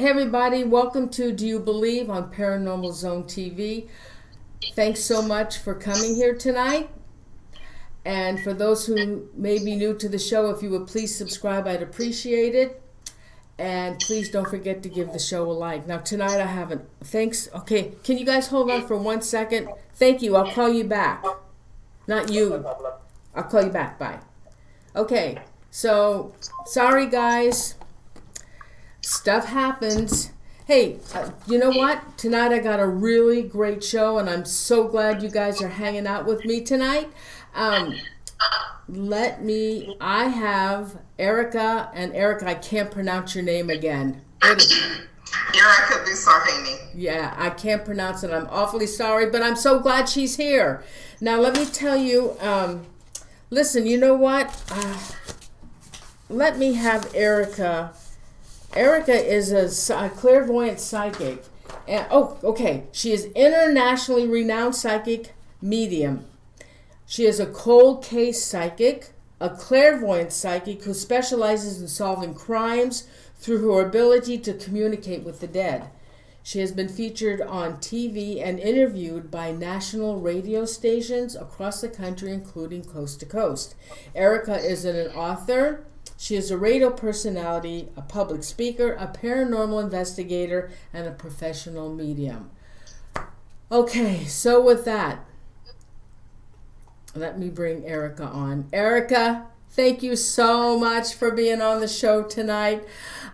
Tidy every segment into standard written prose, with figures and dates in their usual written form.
Hey everybody, welcome to Do You Believe on ParanormalZoneTV. Thanks so much for coming here tonight. And for those who may be new to the show, if you would please subscribe, I'd appreciate it. And please don't forget to give the show a like. Now tonight I haven't, thanks, okay, can you guys hold on for 1 second? Thank you, I'll call you back. Not you, I'll call you back, bye. Okay, so, sorry guys. Stuff happens. Hey, you know what? Tonight I got a really great show, and I'm so glad you guys are hanging out with me tonight. I have Ericka, and Ericka, I can't pronounce your name again. Ericka Boussarhane. Yeah, I can't pronounce it. I'm awfully sorry, but I'm so glad she's here. Now, let me tell you, listen, you know what? Let me have Ericka. Ericka is a clairvoyant psychic. And, okay. She is internationally renowned psychic medium. She is a cold case psychic, a clairvoyant psychic who specializes in solving crimes through her ability to communicate with the dead. She has been featured on TV and interviewed by national radio stations across the country, including coast to coast. Ericka is an author. She is a radio personality, a public speaker, a paranormal investigator, and a professional medium. Okay, so with that, let me bring Ericka on. Ericka, thank you so much for being on the show tonight.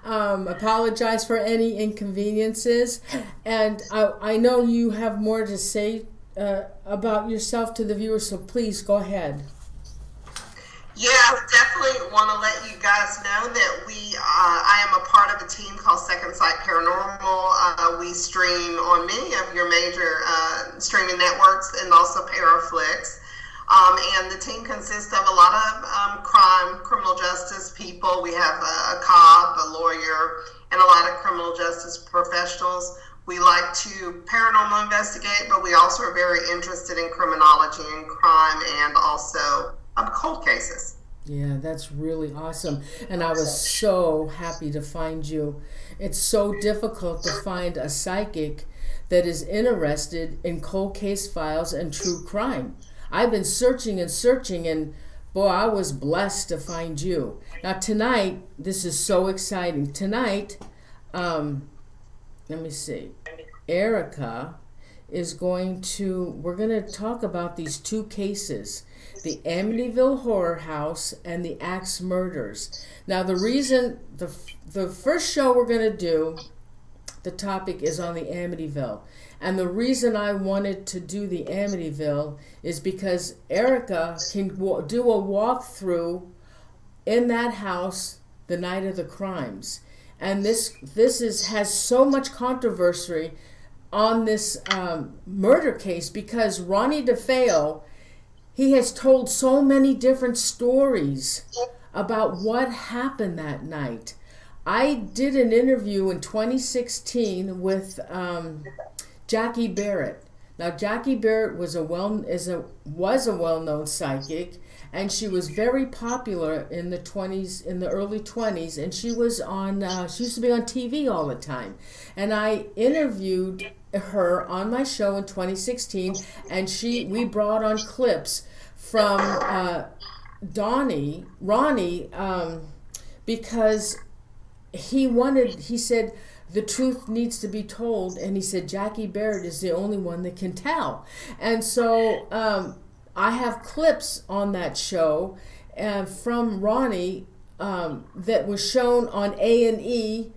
Apologize for any inconveniences. And I know you have more to say about yourself to the viewers, so please go ahead. Yeah, I definitely want to let you guys know that I am a part of a team called Second Sight Paranormal. We stream on many of your major streaming networks and also Paraflix. And the team consists of a lot of criminal justice people. We have a cop, a lawyer, and a lot of criminal justice professionals. We like to paranormal investigate, but we also are very interested in criminology and crime and also cold cases. Yeah, that's really awesome. And I was so happy to find you. It's so difficult to find a psychic that is interested in cold case files and true crime. I've been searching, and boy, I was blessed to find you. Now tonight, this is so exciting. Tonight, let me see, Ericka is we're going to talk about these two cases, the Amityville Horror House and the Axe Murders. Now the reason, the first show we're going to do, the topic is on the Amityville. And the reason I wanted to do the Amityville is because Ericka can do a walkthrough in that house the night of the crimes. And this has so much controversy on this murder case because Ronald DeFeo, he has told so many different stories about what happened that night. I did an interview in 2016 with Jackie Barrett. Now Jackie Barrett was a well-known psychic, and she was very popular in the early 20s, and she used to be on TV all the time. And I interviewed her on my show in 2016, and we brought on clips from Ronnie, because he said the truth needs to be told, and he said Jackie Barrett is the only one that can tell. And so I have clips on that show from Ronnie that was shown on A&E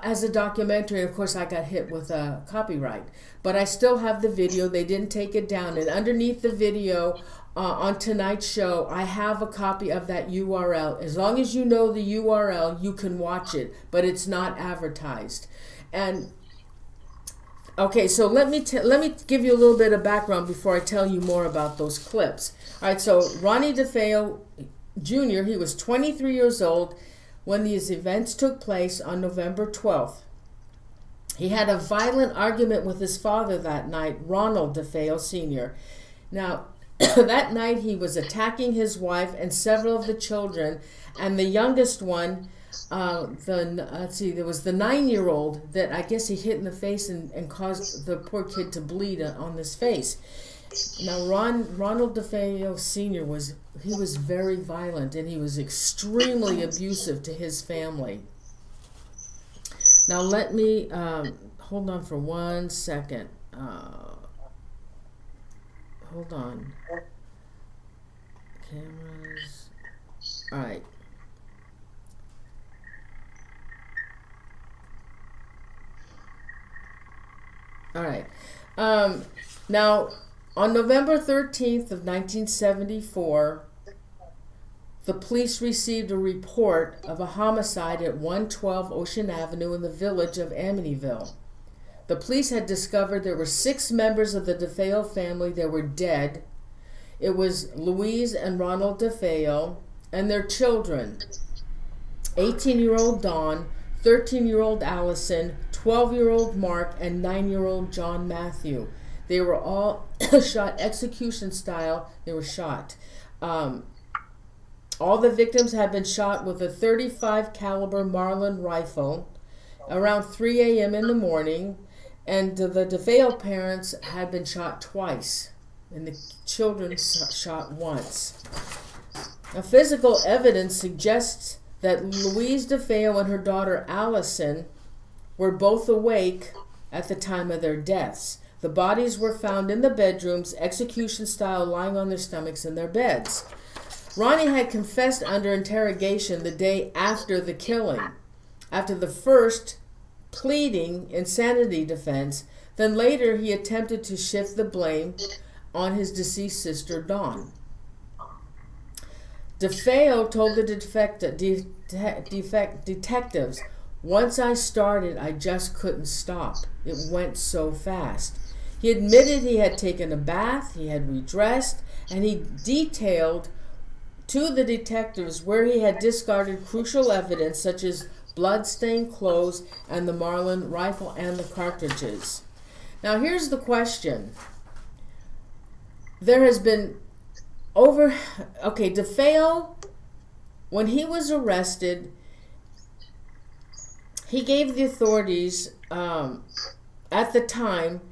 as a documentary. And of course I got hit with a copyright, but I still have the video. They didn't take it down, and underneath the video on tonight's show, I have a copy of that URL. As long as you know the URL, you can watch it, but it's not advertised. And okay, so let me give you a little bit of background before I tell you more about those clips. All right, so Ronald DeFeo Jr., he was 23 years old when these events took place on November 12th. He had a violent argument with his father that night, Ronald DeFeo Sr. Now, that night he was attacking his wife and several of the children, and the youngest one let's see, there was the 9-year-old that I guess he hit in the face and caused the poor kid to bleed on his face. Now, Ronald DeFeo Sr. was very violent, and he was extremely abusive to his family. Now, let me hold on for 1 second. Hold on. Cameras. All right. All right. Now, on November 13th of 1974, the police received a report of a homicide at 112 Ocean Avenue in the village of Amityville. The police had discovered there were 6 members of the DeFeo family that were dead. It was Louise and Ronald DeFeo and their children, 18-year-old Dawn, 13-year-old Allison, 12-year-old Mark, and 9-year-old John Matthew. They were all shot execution style. They were shot. All the victims had been shot with a .35 caliber Marlin rifle around 3 a.m. in the morning, and the DeFeo parents had been shot twice, and the children shot once. Now, physical evidence suggests that Louise DeFeo and her daughter Allison were both awake at the time of their deaths. The bodies were found in the bedrooms, execution style, lying on their stomachs in their beds. Ronnie had confessed under interrogation the day after the killing. After the first pleading insanity defense, then later he attempted to shift the blame on his deceased sister Dawn. DeFeo told the detectives, "Once I started, I just couldn't stop. It went so fast." He admitted he had taken a bath, he had redressed, and he detailed to the detectives where he had discarded crucial evidence such as blood-stained clothes and the Marlin rifle and the cartridges. Now here's the question. There has been DeFeo, when he was arrested, he gave the authorities at the time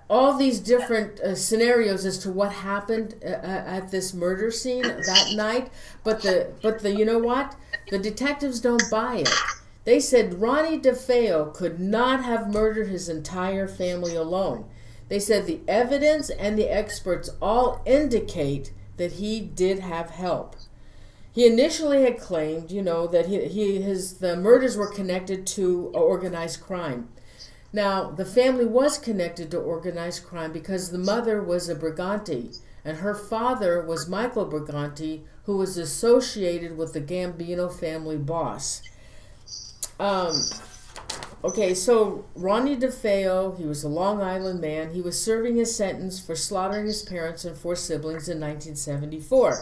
all these different scenarios as to what happened at this murder scene that night, but the you know what? The detectives don't buy it. They said Ronnie DeFeo could not have murdered his entire family alone. They said the evidence and the experts all indicate that he did have help. He initially had claimed, that the murders were connected to organized crime. Now, the family was connected to organized crime because the mother was a Brigante, and her father was Michael Brigante, who was associated with the Gambino family boss. So Ronnie DeFeo, he was a Long Island man. He was serving his sentence for slaughtering his parents and 4 siblings in 1974.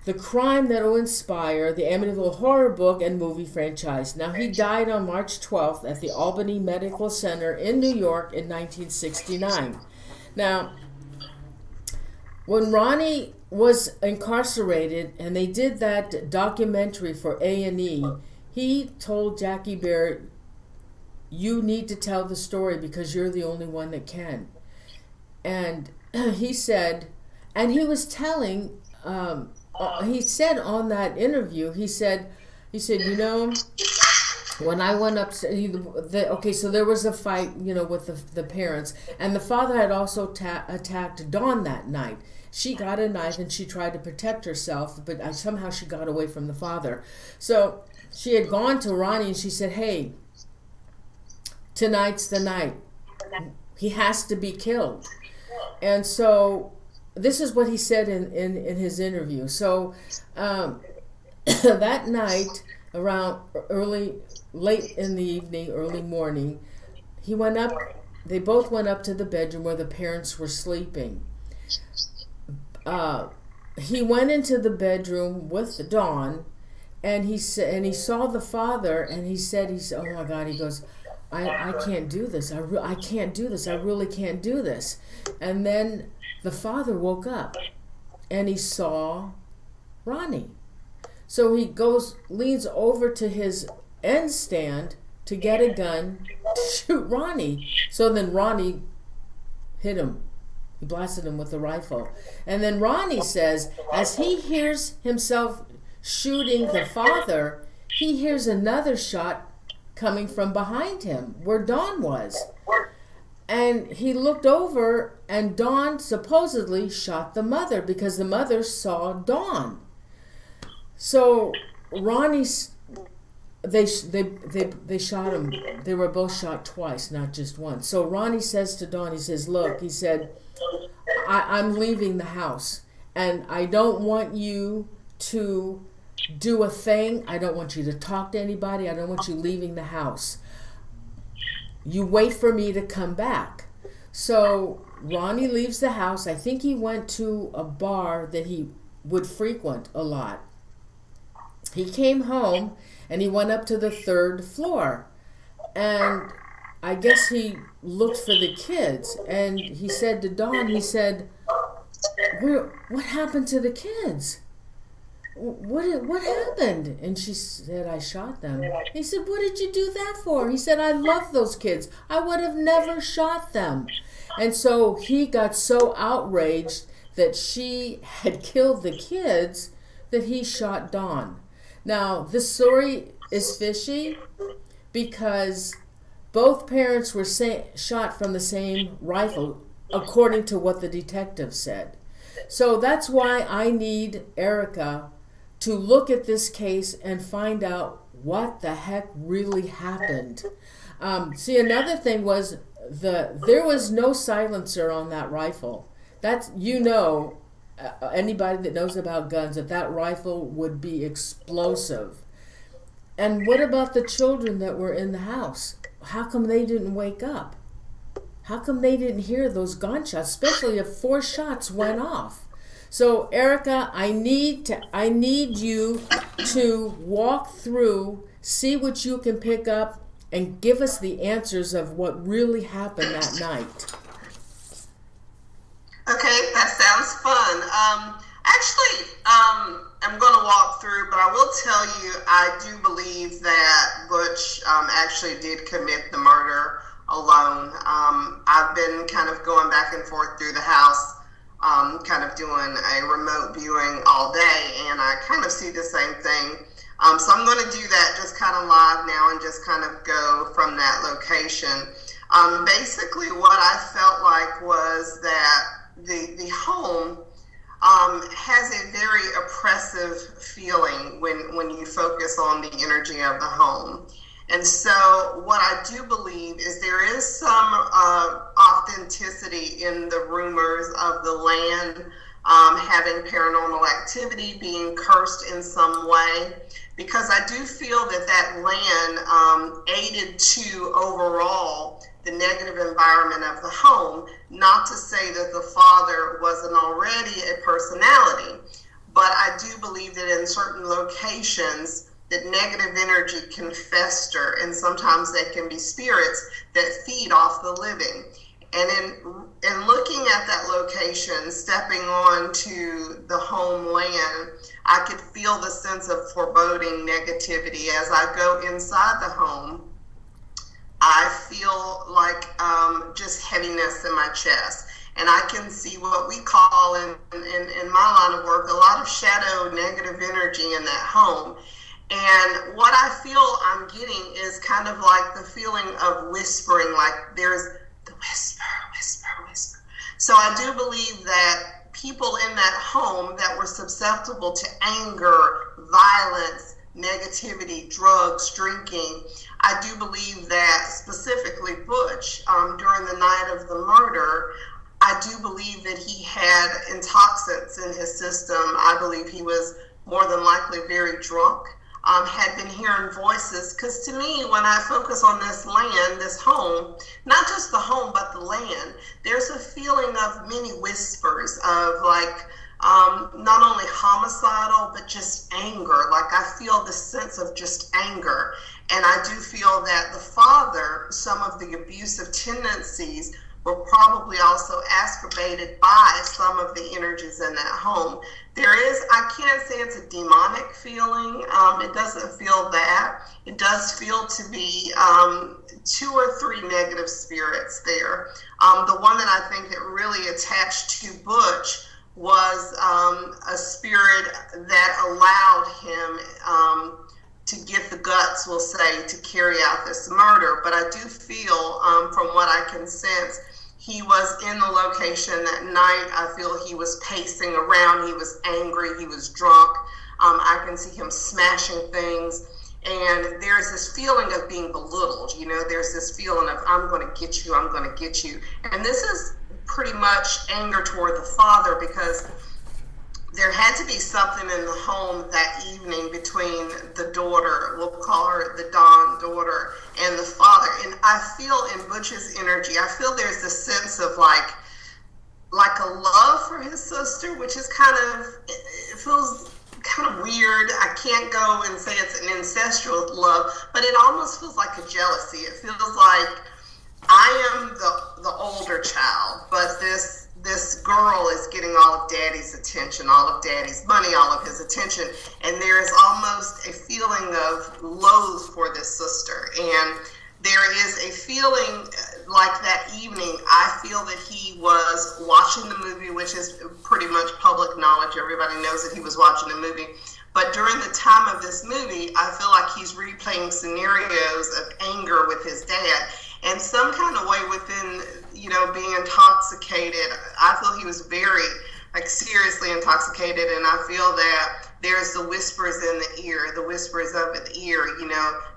The crime that will inspire the Amityville Horror book and movie franchise. Now, he died on March 12th at the Albany Medical Center in New York in 1969. Now, when Ronnie was incarcerated and they did that documentary for A&E, he told Jackie Bear, "You need to tell the story because you're the only one that can." And he said, and he was telling, he said on that interview, he said, when I went up, so there was a fight, with the parents, and the father had also attacked Dawn that night. She got a knife and she tried to protect herself, but somehow she got away from the father. So she had gone to Ronnie and she said, "Hey, tonight's the night. He has to be killed." And so this is what he said in his interview. So that night, around late in the evening, early morning, they both went up to the bedroom where the parents were sleeping. He went into the bedroom with Dawn, and he saw the father, and he said, "Oh my God," he goes, I can't do this. I can't do this. I really can't do this." And then the father woke up and he saw Ronnie. So he leans over to his end stand to get a gun to shoot Ronnie. So then Ronnie hit him. He blasted him with the rifle. And then Ronnie says, as he hears himself shooting the father, he hears another shot coming from behind him, where Dawn was. And he looked over, and Dawn supposedly shot the mother, because the mother saw Dawn. So Ronnie, they shot him. They were both shot twice, not just once. So Ronnie says to Dawn, he says, look, he said, I'm leaving the house, and I don't want you to do a thing. I don't want you to talk to anybody. I don't want you leaving the house. You wait for me to come back. So Ronnie leaves the house. I think he went to a bar that he would frequent a lot. He came home and he went up to the 3rd floor. And I guess he looked for the kids. And he said to Dawn, he said, what happened to the kids? What happened? And she said, I shot them. He said, what did you do that for? He said, I love those kids. I would have never shot them. And so he got so outraged that she had killed the kids that he shot Dawn. Now, this story is fishy because both parents were shot from the same rifle, according to what the detective said. So that's why I need Ericka to look at this case and find out what the heck really happened. See, another thing was there was no silencer on that rifle. That's, anybody that knows about guns, that rifle would be explosive. And what about the children that were in the house? How come they didn't wake up? How come they didn't hear those gunshots, especially if 4 shots went off? So Ericka, I need you to walk through, see what you can pick up, and give us the answers of what really happened that night. Okay, that sounds fun. I'm going to walk through, but I will tell you, I do believe that Butch actually did commit the murder alone. I've been kind of going back and forth through the house, kind of doing a remote viewing all day, and I kind of see the same thing. So I'm going to do that just kind of live now and just kind of go from that location. Basically, what I felt like was that the home has a very oppressive feeling when you focus on the energy of the home. And so what I do believe is there is some authenticity in the rumors of the land having paranormal activity, being cursed in some way, because I do feel that land aided to overall the negative environment of the home. Not to say that the father wasn't already a personality, but I do believe that in certain locations that negative energy can fester, and sometimes they can be spirits that feed off the living. And in looking at that location, stepping on to the homeland, I could feel the sense of foreboding negativity. As I go inside the home, I feel like just heaviness in my chest. And I can see what we call in my line of work, a lot of shadow negative energy in that home. And what I feel I'm getting is kind of like the feeling of whispering, like there's the whisper, whisper, whisper. So I do believe that people in that home that were susceptible to anger, violence, negativity, drugs, drinking, I do believe that specifically Butch, during the night of the murder, I do believe that he had intoxicants in his system. I believe he was more than likely very drunk. Had been hearing voices, because to me, when I focus on this land, this home, not just the home, but the land, there's a feeling of many whispers of like, not only homicidal, but just anger. Like I feel the sense of just anger. And I do feel that the father, some of the abusive tendencies were probably also exacerbated by some of the energies in that home. There is, I can't say it's a demonic feeling. It doesn't feel that. It does feel to be 2 or 3 negative spirits there. The one that I think that really attached to Butch was a spirit that allowed him to get the guts, we'll say, to carry out this murder. But I do feel, from what I can sense, he was in the location that night. I feel he was pacing around. He was angry. He was drunk. I can see him smashing things. And there's this feeling of being belittled. You know, there's this feeling of, I'm going to get you. I'm going to get you. And this is pretty much anger toward the father, because there had to be something in the home that evening between the daughter, we'll call her the Dawn daughter, and the father. And I feel in Butch's energy, I feel there's a sense of like a love for his sister, which is it feels kind of weird. I can't go and say it's an ancestral love, but it almost feels like a jealousy. It feels like I am the older child, but this girl is getting all of daddy's attention, all of daddy's money, all of his attention, and there is almost a feeling of loathe for this sister. And there is a feeling like that evening, I feel that he was watching the movie, which is pretty much public knowledge. Everybody knows that he was watching the movie. But during the time of this movie, I feel like he's replaying scenarios of anger with his dad. And some kind of way within, being intoxicated, I feel he was very, seriously intoxicated. And I feel that there's the whispers in the ear, the whispers of the ear,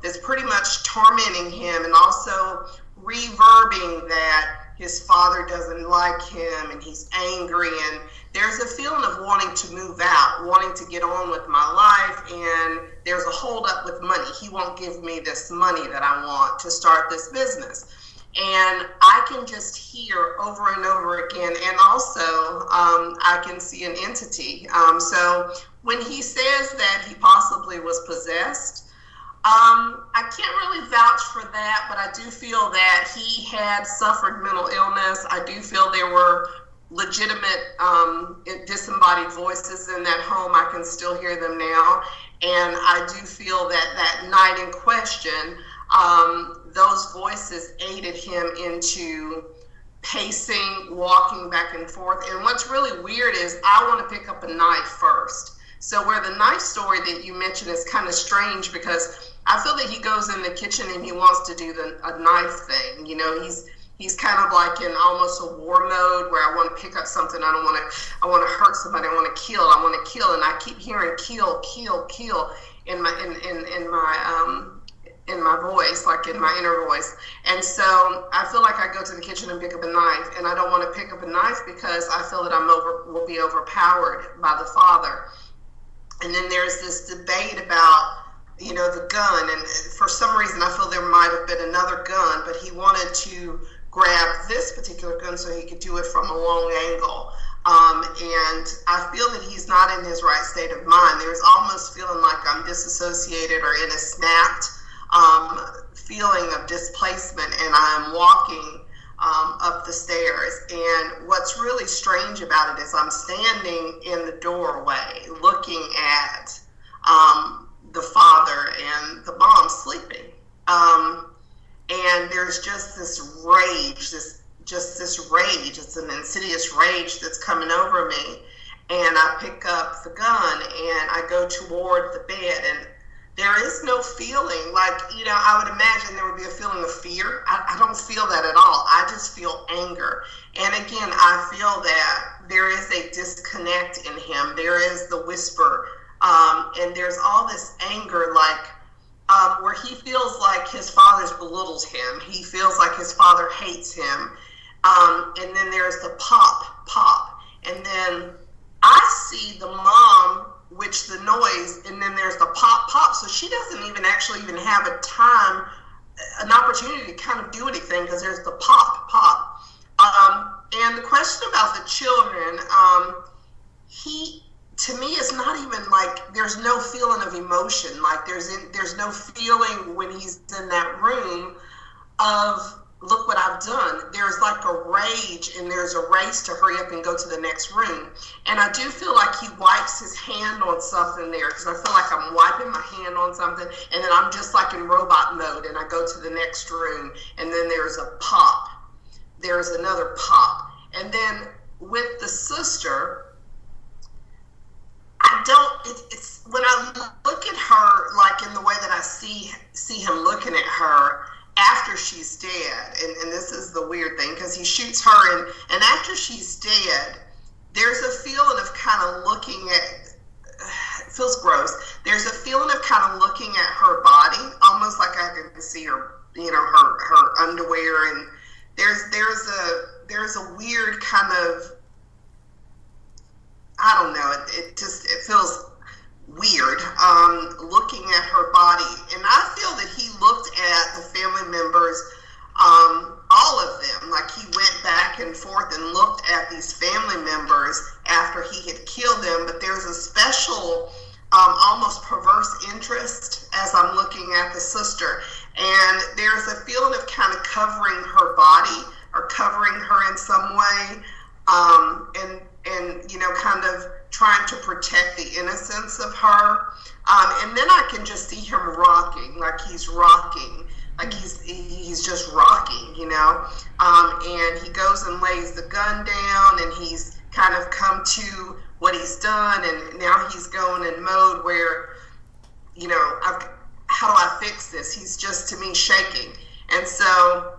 that's pretty much tormenting him, and also reverbing that his father doesn't like him and he's angry. And there's a feeling of wanting to move out, wanting to get on with my life, and there's a hold up with money. He won't give me this money that I want to start this business. And I can just hear over and over again, and also I can see an entity. So when he says that he possibly was possessed, I can't really vouch for that, but I do feel that he had suffered mental illness. I do feel there were legitimate disembodied voices in that home. I can still hear them now. And I do feel that that night in question, those voices aided him into pacing, walking back and forth. And what's really weird is I want to pick up a knife first. So where the knife story that you mentioned is kind of strange, because I feel that he goes in the kitchen and he wants to do a knife thing. He's kind of like in almost a war mode where I want to pick up something. I want to hurt somebody. I want to kill. And I keep hearing kill, kill, kill in my voice, like in my inner voice. And so I feel like I go to the kitchen and pick up a knife, and I don't want to pick up a knife because I feel that will be overpowered by the father. And then there's this debate about, the gun. And for some reason, I feel there might have been another gun, but he wanted to grab this particular gun so he could do it from a long angle. And I feel that he's not in his right state of mind. There's almost feeling like I'm disassociated or in a snapped feeling of displacement, and I'm walking up the stairs. And what's really strange about it is I'm standing in the doorway looking at the father and the mom sleeping. And there's just this rage, this rage. It's an insidious rage that's coming over me. And I pick up the gun and I go toward the bed, and there is no feeling like, I would imagine there would be a feeling of fear. I don't feel that at all. I just feel anger. And again, I feel that there is a disconnect in him. There is the whisper. And there's all this anger, where he feels like his father's belittled him. He feels like his father hates him. And then there's the pop, pop. And then I see the mom, which the noise, and then there's the pop, pop. So she doesn't even have an opportunity to kind of do anything, because there's the pop, pop. And the question about the children, to me, it's not even like there's no feeling of emotion. Like there's no feeling when he's in that room of look what I've done. There's like a rage and there's a race to hurry up and go to the next room. And I do feel like he wipes his hand on something there, because I feel like I'm wiping my hand on something, and then I'm just like in robot mode, and I go to the next room, and then there's a pop. There's another pop. And then with the sister, I don't, it's when I look at her, like in the way that I see him looking at her after she's dead, and this is the weird thing, because he shoots her, and after she's dead, there's a feeling of kind of looking at, it feels gross, there's a feeling of kind of looking at her body, almost like I can see her, you know, her underwear, and there's a weird kind of, I don't know, it feels weird, looking at her body. And I feel that he looked at the family members, all of them, like he went back and forth and looked at these family members after he had killed them. But there's a special, almost perverse interest as I'm looking at the sister. And there's a feeling of kind of covering her body or covering her in some way, and you know, kind of trying to protect the innocence of her. And then I can just see him rocking, like he's rocking, like he's just rocking, you know. And he goes and lays the gun down, and he's kind of come to what he's done, and now he's going in mode where, you know, how do I fix this? He's just, to me, shaking. And so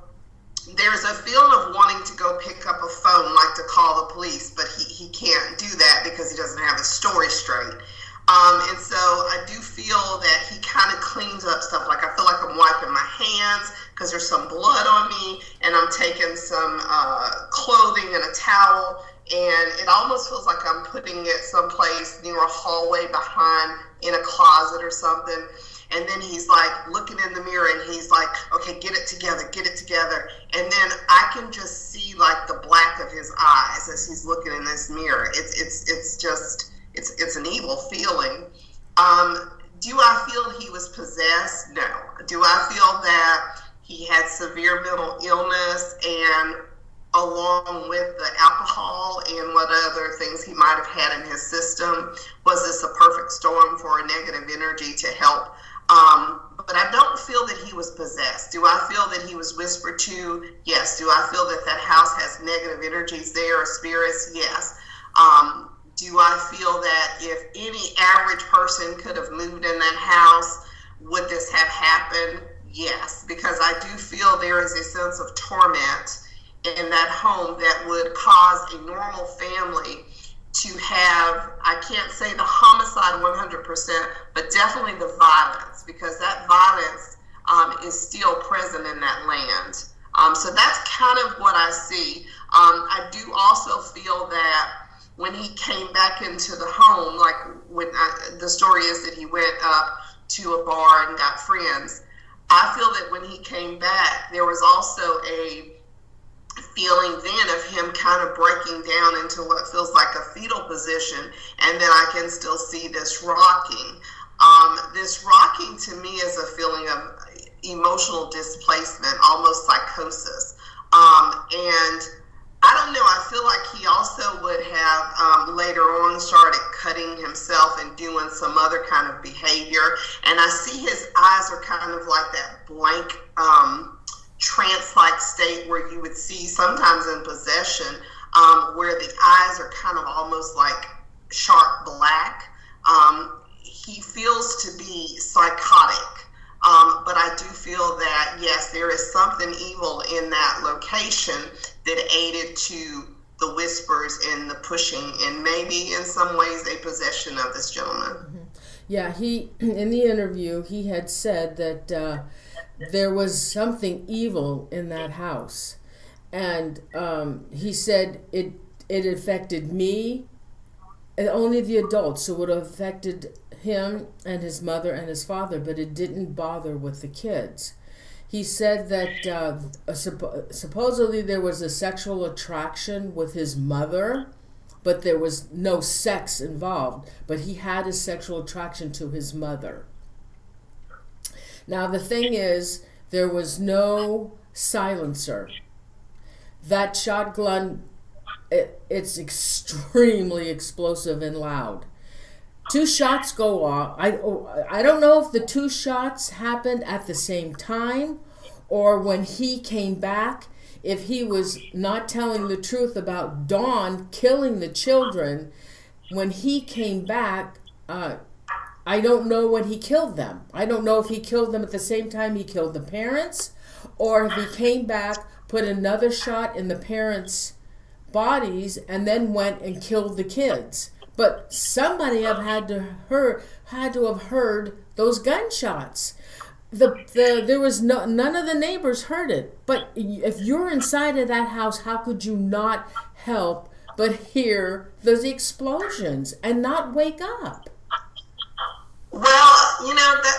there's a feeling of wanting to go pick up a phone, like to call the police, but he can't do that because he doesn't have his story straight. And so I do feel that he kind of cleans up stuff. Like, I feel like I'm wiping my hands because there's some blood on me, and I'm taking some clothing and a towel, and it almost feels like I'm putting it someplace near a hallway behind, in a closet or something. And then he's like looking in the mirror, and he's like, okay, get it together. And then I can just see like the black of his eyes as he's looking in this mirror. It's an evil feeling. Do I feel he was possessed? No. Do I feel that he had severe mental illness, and along with the alcohol and what other things he might have had in his system, was this a perfect storm for a negative energy to help? But I don't feel that he was possessed. Do I feel that he was whispered to? Yes. Do I feel that that house has negative energies there, or spirits? Yes. Do I feel that if any average person could have moved in that house, would this have happened? Yes, because I do feel there is a sense of torment in that home that would cause a normal family to have, I can't say the homicide 100%, but definitely the violence, because that violence is still present in that land. So that's kind of what I see. I do also feel that when he came back into the home, like when the story is that he went up to a bar and got friends, I feel that when he came back, there was also a feeling then of him kind of breaking down into what feels like a fetal position, and then I can still see this rocking. This rocking to me is a feeling of emotional displacement, almost psychosis. And I don't know, I feel like he also would have later on started cutting himself and doing some other kind of behavior. And I see his eyes are kind of like that blank, trance-like state where you would see sometimes in possession, where the eyes are kind of almost like sharp black. He feels to be psychotic, but I do feel that, yes, there is something evil in that location that aided to the whispers and the pushing, and maybe in some ways a possession of this gentleman. Mm-hmm. Yeah, he, in the interview, he had said that there was something evil in that house, and he said it affected me, and only the adults, so it affected him and his mother and his father, but it didn't bother with the kids. He said that supposedly there was a sexual attraction with his mother, but there was no sex involved, but he had a sexual attraction to his mother. Now, the thing is, there was no silencer. That shotgun, it's extremely explosive and loud. 2 shots go off. I don't know if the 2 shots happened at the same time or when he came back, if he was not telling the truth about Dawn killing the children. When he came back, I don't know when he killed them. I don't know if he killed them at the same time he killed the parents, or if he came back, put another shot in the parents' bodies, and then went and killed the kids. But somebody had to have heard those gunshots. There was none of the neighbors heard it. But if you're inside of that house, how could you not help but hear those explosions and not wake up? Well,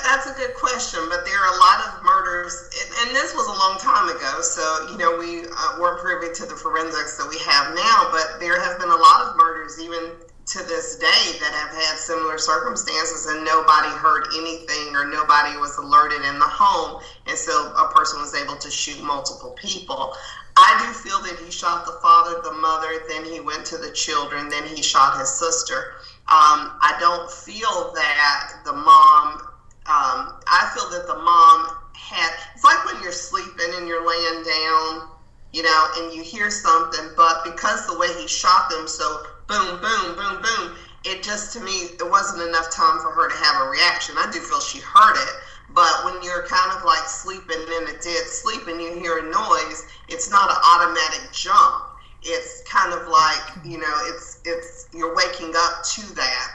that's a good question, but there are a lot of murders, and this was a long time ago, so, we weren't privy to the forensics that we have now, but there have been a lot of murders, even to this day, that have had similar circumstances, and nobody heard anything, or nobody was alerted in the home, and so a person was able to shoot multiple people. I do feel that he shot the father, the mother, then he went to the children, then he shot his sister. I don't feel that the mom, I feel that the mom it's like when you're sleeping and you're laying down, and you hear something, but because the way he shot them, so boom, boom, boom, boom, it just, to me, it wasn't enough time for her to have a reaction. I do feel she heard it, but when you're kind of like sleeping in a dead sleep and you hear a noise, it's not an automatic jump. It's kind of like, it's you're waking up to that.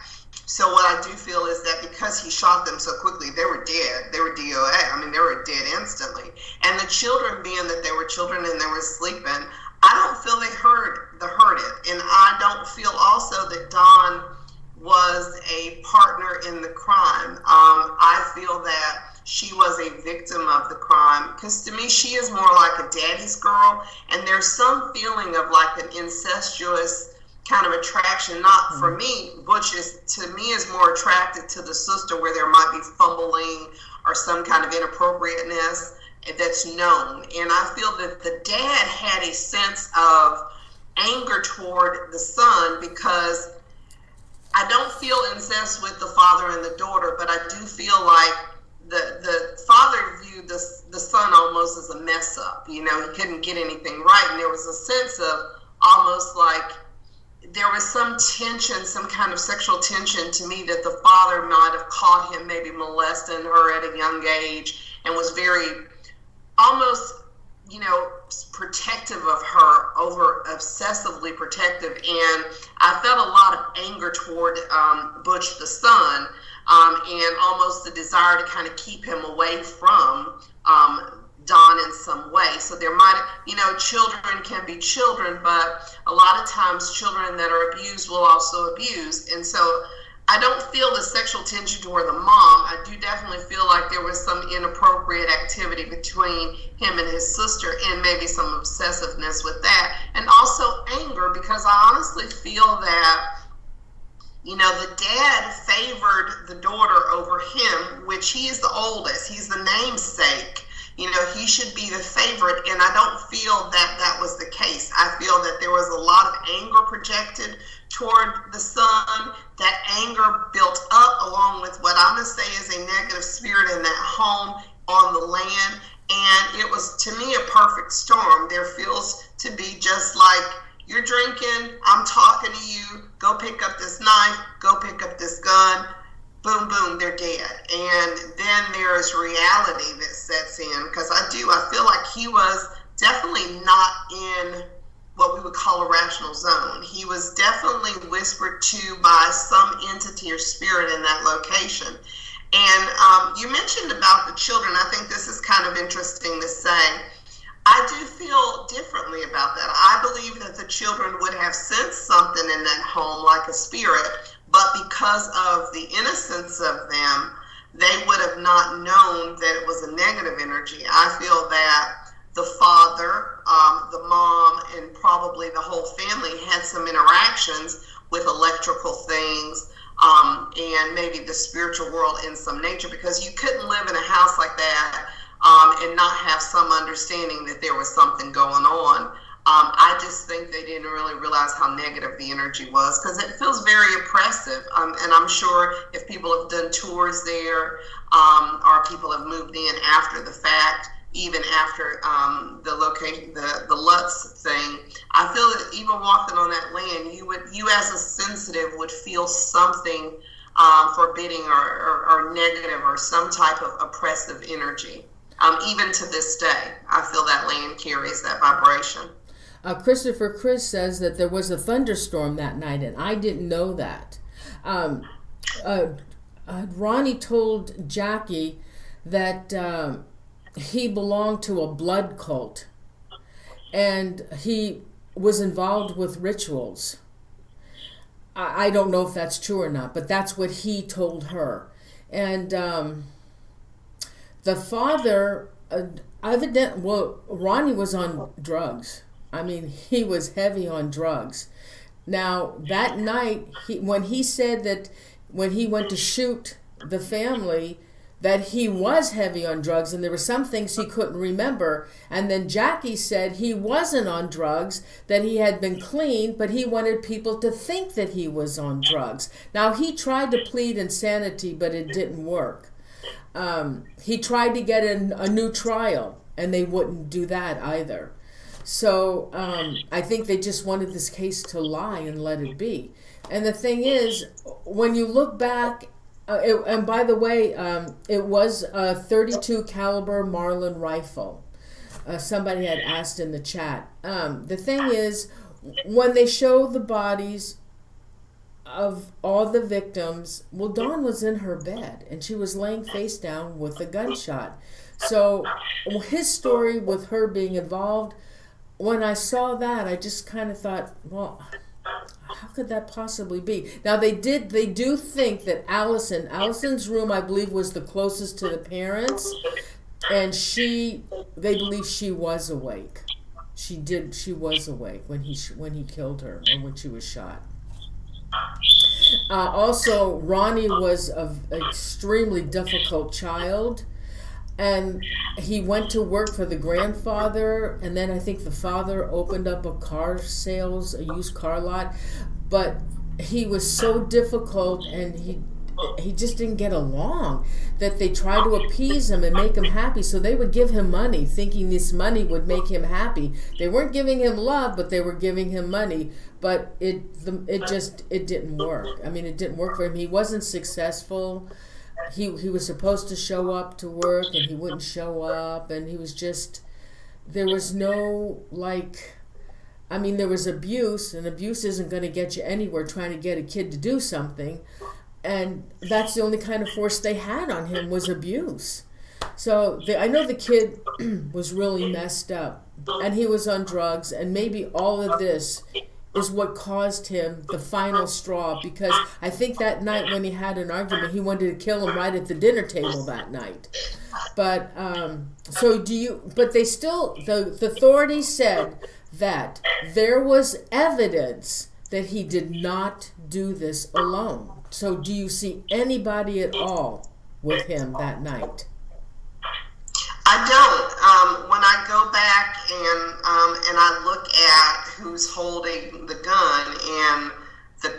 So what I do feel is that because he shot them so quickly, they were dead. They were DOA. I mean, they were dead instantly. And the children, being that they were children and they were sleeping, I don't feel they heard it. And I don't feel also that Dawn was a partner in the crime. I feel that she was a victim of the crime, because to me, she is more like a daddy's girl, and there's some feeling of like an incestuous kind of attraction. Not for me, Butch to me is more attracted to the sister, where there might be fumbling or some kind of inappropriateness that's known. And I feel that the dad had a sense of anger toward the son, because I don't feel incest with the father and the daughter, but I do feel like the father viewed the son almost as a mess up. He couldn't get anything right, and there was a sense of almost like there was some tension, some kind of sexual tension to me, that the father might have caught him maybe molesting her at a young age, and was very almost, protective of her, over obsessively protective. And I felt a lot of anger toward Butch the son, and almost the desire to kind of keep him away from Dawn in some way. So there might, children can be children, but a lot of times children that are abused will also abuse. And so I don't feel the sexual tension toward the mom. I do definitely feel like there was some inappropriate activity between him and his sister, and maybe some obsessiveness with that. And also anger, because I honestly feel that, the dad favored the daughter over him, which he is the oldest. He's the namesake. He should be the favorite, and I don't feel that that was the case. I feel that there was a lot of anger projected toward the son. That anger built up along with what I'm going to say is a negative spirit in that home on the land, and it was, to me, a perfect storm. There feels to be just like, you're drinking, I'm talking to you, go pick up this knife, go pick up this gun, boom, boom, they're dead. And then there is reality that sets in, because I feel like he was definitely not in what we would call a rational zone. He was definitely whispered to by some entity or spirit in that location. And you mentioned about the children. I think this is kind of interesting to say. I do feel differently about that. I believe that the children would have sensed something in that home, like a spirit, but because of the innocence of them, they would have not known that it was a negative energy. I feel that the father, the mom, and probably the whole family had some interactions with electrical things, and maybe the spiritual world in some nature, because you couldn't live in a house like that and not have some understanding that there was something going on. I just think they didn't really realize how negative the energy was, because it feels very oppressive. And I'm sure if people have done tours there, or people have moved in after the fact, even after the location, the Lutz thing, I feel that even walking on that land, you as a sensitive would feel something forbidding or negative or some type of oppressive energy. Even to this day, I feel that land carries that vibration. Christopher Chris says that there was a thunderstorm that night, and I didn't know that. Ronnie told Jackie that he belonged to a blood cult, and he was involved with rituals. I don't know if that's true or not, but that's what he told her. And the father, Ronnie was on drugs. I mean, he was heavy on drugs. Now, that night, when he said that when he went to shoot the family, that he was heavy on drugs, and there were some things he couldn't remember. And then Jackie said he wasn't on drugs, that he had been clean, but he wanted people to think that he was on drugs. Now, he tried to plead insanity, but it didn't work. He tried to get a new trial, and they wouldn't do that either. So I think they just wanted this case to lie and let it be. And the thing is, when you look back, and by the way, it was a .32 caliber Marlin rifle. Somebody had asked in the chat. The thing is, when they show the bodies of all the victims, well, Dawn was in her bed, and she was laying face down with a gunshot. So his story with her being involved, when I saw that, I just kind of thought, well, how could that possibly be? Now, they do think that Allison's room, I believe, was the closest to the parents, and they believe she was awake. She was awake when he killed her, or when she was shot. Also, Ronnie was an extremely difficult child. And he went to work for the grandfather, and then I think the father opened up a used car lot. But he was so difficult, and he just didn't get along, that they tried to appease him and make him happy. So they would give him money, thinking this money would make him happy. They weren't giving him love, but they were giving him money. But it didn't work. I mean, it didn't work for him. He wasn't successful. He was supposed to show up to work, and he wouldn't show up, and he was just, there was no, there was abuse, and abuse isn't going to get you anywhere trying to get a kid to do something, and that's the only kind of force they had on him, was abuse. So I know the kid was really messed up, and he was on drugs, and maybe all of this is what caused him the final straw, because I think that night when he had an argument, he wanted to kill him right at the dinner table that night. But but they still, the authorities said that there was evidence that he did not do this alone. So do you see anybody at all with him that night? I don't. When I go back and I look at who's holding the gun and the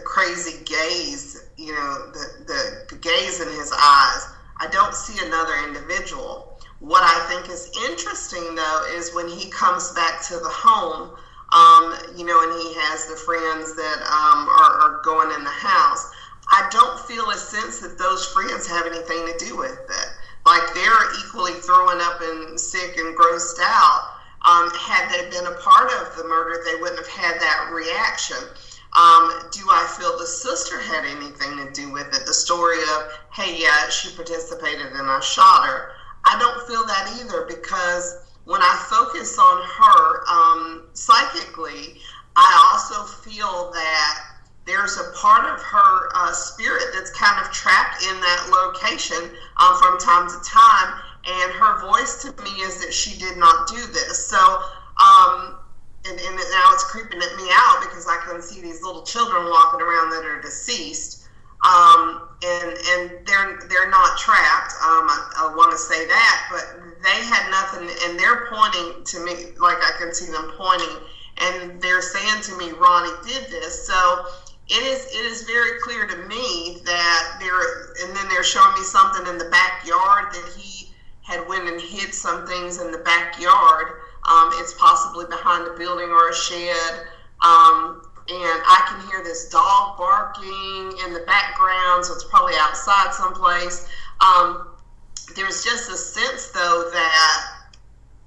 crazy gaze, the gaze in his eyes, I don't see another individual. What I think is interesting, though, is when he comes back to the home, and he has the friends that are going in the house. I don't feel a sense that those friends have anything to do with it. Like, they're equally throwing up and sick and grossed out. Had they been a part of the murder, they wouldn't have had that reaction. Do I feel the sister had anything to do with it? The story of, hey, yeah, she participated and I shot her. I don't feel that either, because when I focus on her psychically, I also feel that there's a part of her spirit that's kind of trapped in that location from time to time, and her voice to me is that she did not do this. So, and now it's creeping at me out, because I can see these little children walking around that are deceased. And they're not trapped. I want to say that, but they had nothing, and they're pointing to me, like I can see them pointing, and they're saying to me, Ronnie did this. So it is very clear to me that and then they're showing me something in the backyard that he had went and hid some things in the backyard. It's possibly behind a building or a shed. And I can hear this dog barking in the background, so it's probably outside someplace. There's just a sense, though, that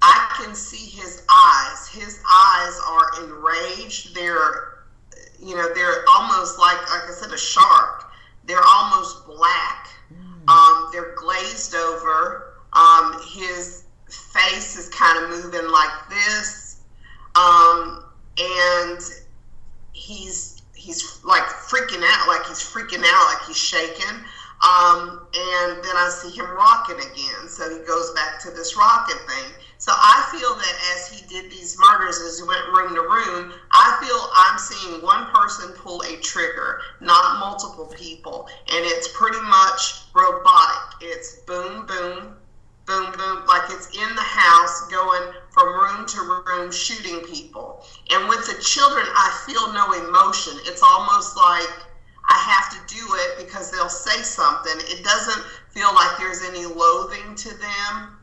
I can see his eyes. His eyes are enraged. They're almost like I said, a shark. They're almost black. They're glazed over. His face is kind of moving like this. And he's like freaking out, like he's shaking. And then I see him rocking again. So he goes back to this rocking thing. So I feel that as he did these murders, as he went room to room, I feel I'm seeing one person pull a trigger, not multiple people. And it's pretty much robotic. It's boom, boom, boom, boom, like it's in the house going from room to room shooting people. And with the children, I feel no emotion. It's almost like I have to do it because they'll say something. It doesn't feel like there's any loathing to them.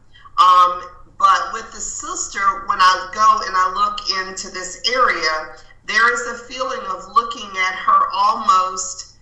But with the sister, when I go and I look into this area, there is a feeling of looking at her almost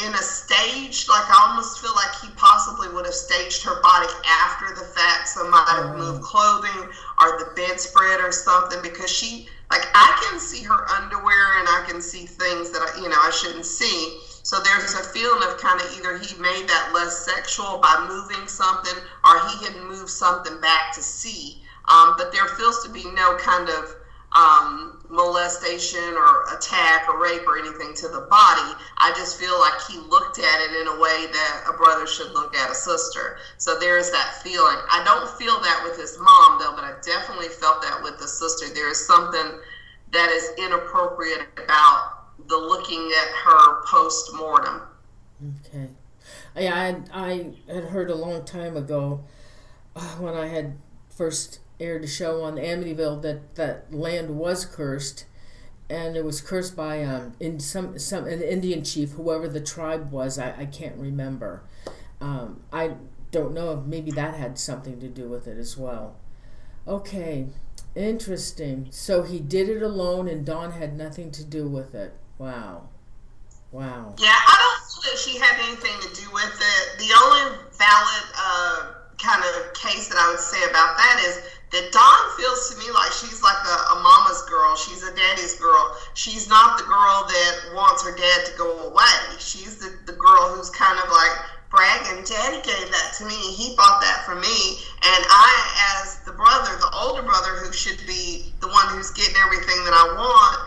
in a stage, like I almost feel like he possibly would have staged her body after the fact. So might have moved clothing or the bedspread or something, because she, like, I can see her underwear and I can see things that I shouldn't see. So there's a feeling of kind of either he made that less sexual by moving something, or he had moved something back to see. But there feels to be no kind of molestation or attack or rape or anything to the body. I just feel like he looked at it in a way that a brother should look at a sister. So there is that feeling. I don't feel that with his mom, though, but I definitely felt that with the sister. There is something that is inappropriate about the looking at her post-mortem. Okay. Yeah, I had heard a long time ago when I had first aired a show on Amityville that land was cursed, and it was cursed by an Indian chief, whoever the tribe was. I can't remember. I don't know if maybe that had something to do with it as well. Okay, interesting. So he did it alone, and Dawn had nothing to do with it. Wow. Yeah, I don't feel that she had anything to do with it. The only valid kind of case that I would say about that is that Dawn feels to me like she's like a mama's girl. She's a daddy's girl. She's not the girl that wants her dad to go away. She's the girl who's kind of like bragging, Daddy gave that to me. He bought that for me. And I, as the brother, the older brother who should be the one who's getting everything that I want,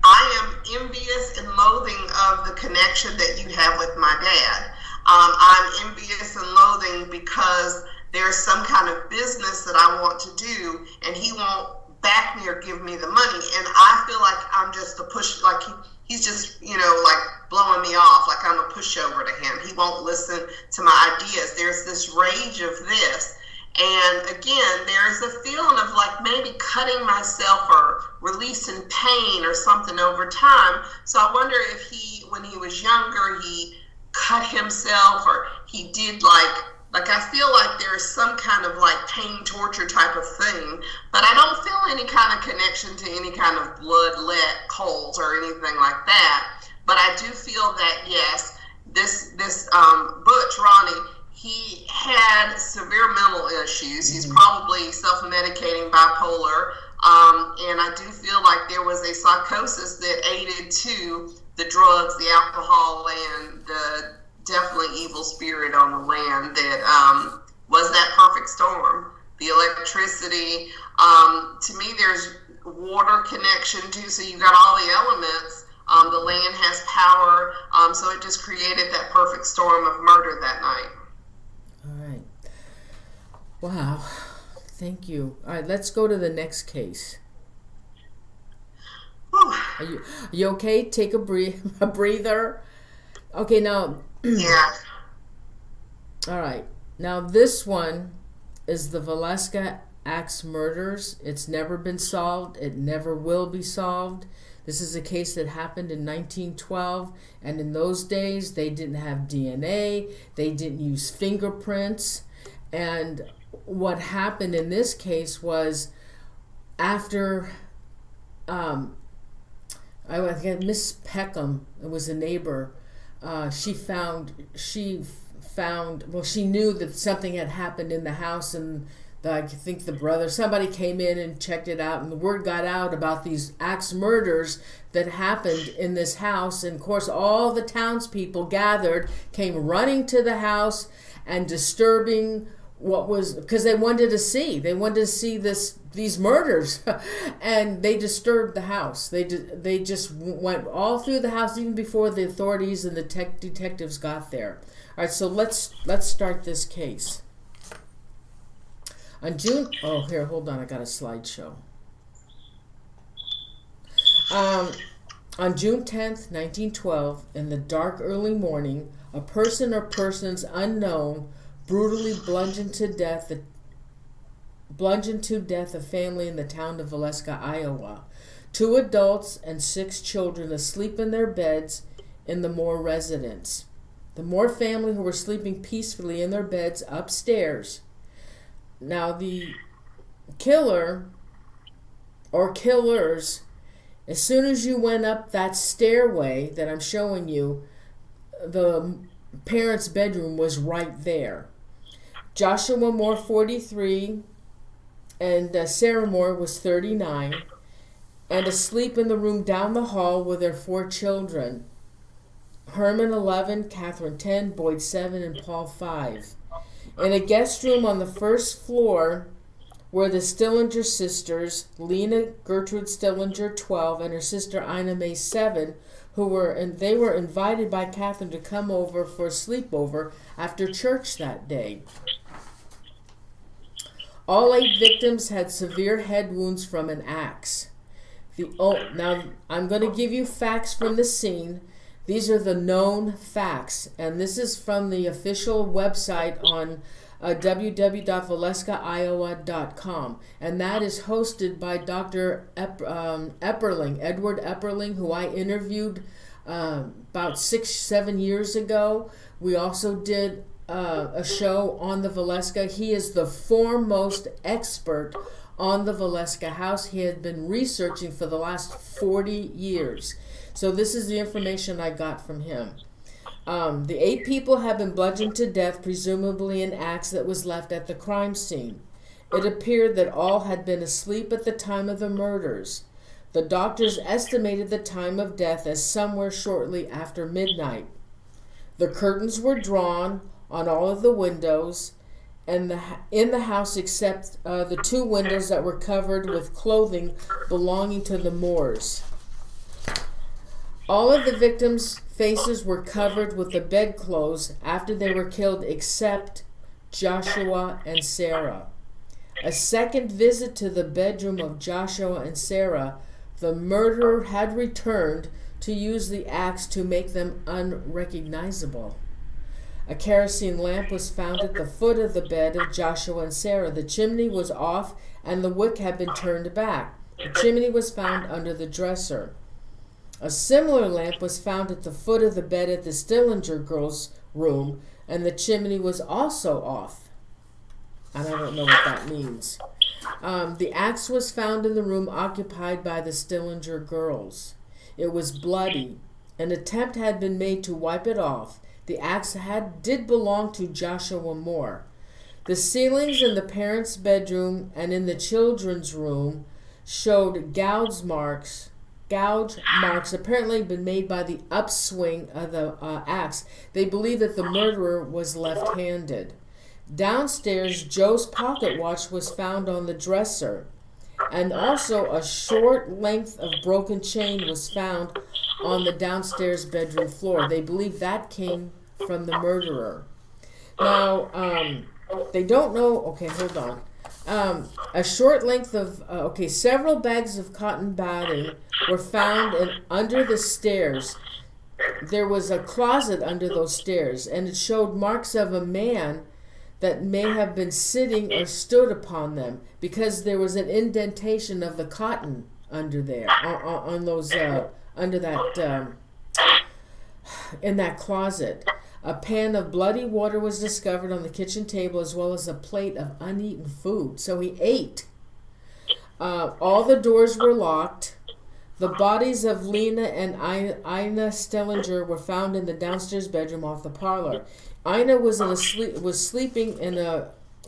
I am envious and loathing of the connection that you have with my dad. I'm envious and loathing because there's some kind of business that I want to do, and he won't back me or give me the money. And I feel like I'm just a push, like he's just, like blowing me off, like I'm a pushover to him. He won't listen to my ideas. There's this rage of this. And again, there's a feeling of like maybe cutting myself or releasing pain or something over time. So I wonder if he, when he was younger, he cut himself, or he did like I feel like there's some kind of like pain torture type of thing, but I don't feel any kind of connection to any kind of bloodlet cult or anything like that. But I do feel that yes, this Butch Ronnie, he had severe mental issues. He's probably self-medicating bipolar. And I do feel like there was a psychosis that aided to the drugs, the alcohol, and the definitely evil spirit on the land that was that perfect storm. The electricity. To me, there's water connection too. So you got all the elements. The land has power. So it just created that perfect storm of murder that night. All right. Wow. Thank you. All right, let's go to the next case. Whew. Are you okay? Take a breather. Okay, now, Yeah. all right. Now, this one is the Villisca Axe murders. It's never been solved. It never will be solved. This is a case that happened in 1912, and in those days, they didn't have DNA. They didn't use fingerprints. And what happened in this case was after I think Miss Peckham, it was a neighbor, she knew that something had happened in the house, and I think the brother, somebody came in and checked it out, and the word got out about these axe murders that happened in this house. And of course, all the townspeople gathered, came running to the house and disturbing what was, because they wanted to see these murders, and they disturbed the house. They just went all through the house even before the authorities and the detectives got there. All right, so let's start this case. On June, hold on, I got a slideshow. On June 10th, 1912, in the dark early morning, a person or persons unknown brutally bludgeoned to death a family in the town of Villisca, Iowa. 2 adults and 6 children asleep in their beds in the Moore residence. The Moore family, who were sleeping peacefully in their beds upstairs. Now, the killer or killers, as soon as you went up that stairway that I'm showing you, the parents' bedroom was right there. Joshua Moore, 43, and Sarah Moore was 39, and asleep in the room down the hall were their 4 children. Herman, 11, Catherine, 10, Boyd, 7, and Paul, 5. In a guest room on the first floor were the Stillinger sisters, Lena Gertrude Stillinger, 12, and her sister Ina May, 7, they were invited by Catherine to come over for a sleepover after church that day. All 8 victims had severe head wounds from an axe. Now, I'm going to give you facts from the scene. These are the known facts, and this is from the official website on www.villiscaiowa.com, and that is hosted by Dr. Edward Epperling, who I interviewed about 6-7 years ago. We also did a show on the Villisca. He is the foremost expert on the Villisca house. He had been researching for the last 40 years. So this is the information I got from him. The 8 people have been bludgeoned to death, presumably an axe that was left at the crime scene. It appeared that all had been asleep at the time of the murders. The doctors estimated the time of death as somewhere shortly after midnight. The curtains were drawn on all of the windows and in the house, except the 2 windows that were covered with clothing belonging to the Moores. All of the victims' faces were covered with the bedclothes after they were killed, except Joshua and Sarah. A second visit to the bedroom of Joshua and Sarah, the murderer had returned to use the axe to make them unrecognizable. A kerosene lamp was found at the foot of the bed of Joshua and Sarah. The chimney was off and the wick had been turned back. The chimney was found under the dresser. A similar lamp was found at the foot of the bed at the Stillinger girls' room, and the chimney was also off. And I don't know what that means. The axe was found in the room occupied by the Stillinger girls. It was bloody. An attempt had been made to wipe it off. The axe did belong to Joshua Moore. The ceilings in the parents' bedroom and in the children's room showed gouge marks apparently been made by the upswing of the axe. They believe that the murderer was left-handed. Downstairs, Joe's pocket watch was found on the dresser, and also a short length of broken chain was found on the downstairs bedroom floor. They believe that came from the murderer. Now, they don't know. Okay, hold on. A short length of, several bags of cotton batting were found under the stairs. there was a closet under those stairs, and it showed marks of a man that may have been sitting or stood upon them, because there was an indentation of the cotton under there, on those under that in that closet. A pan of bloody water was discovered on the kitchen table, as well as a plate of uneaten food. So he ate. All the doors were locked. The bodies of Lena and Ina Stellinger were found in the downstairs bedroom off the parlor. Ina was sleeping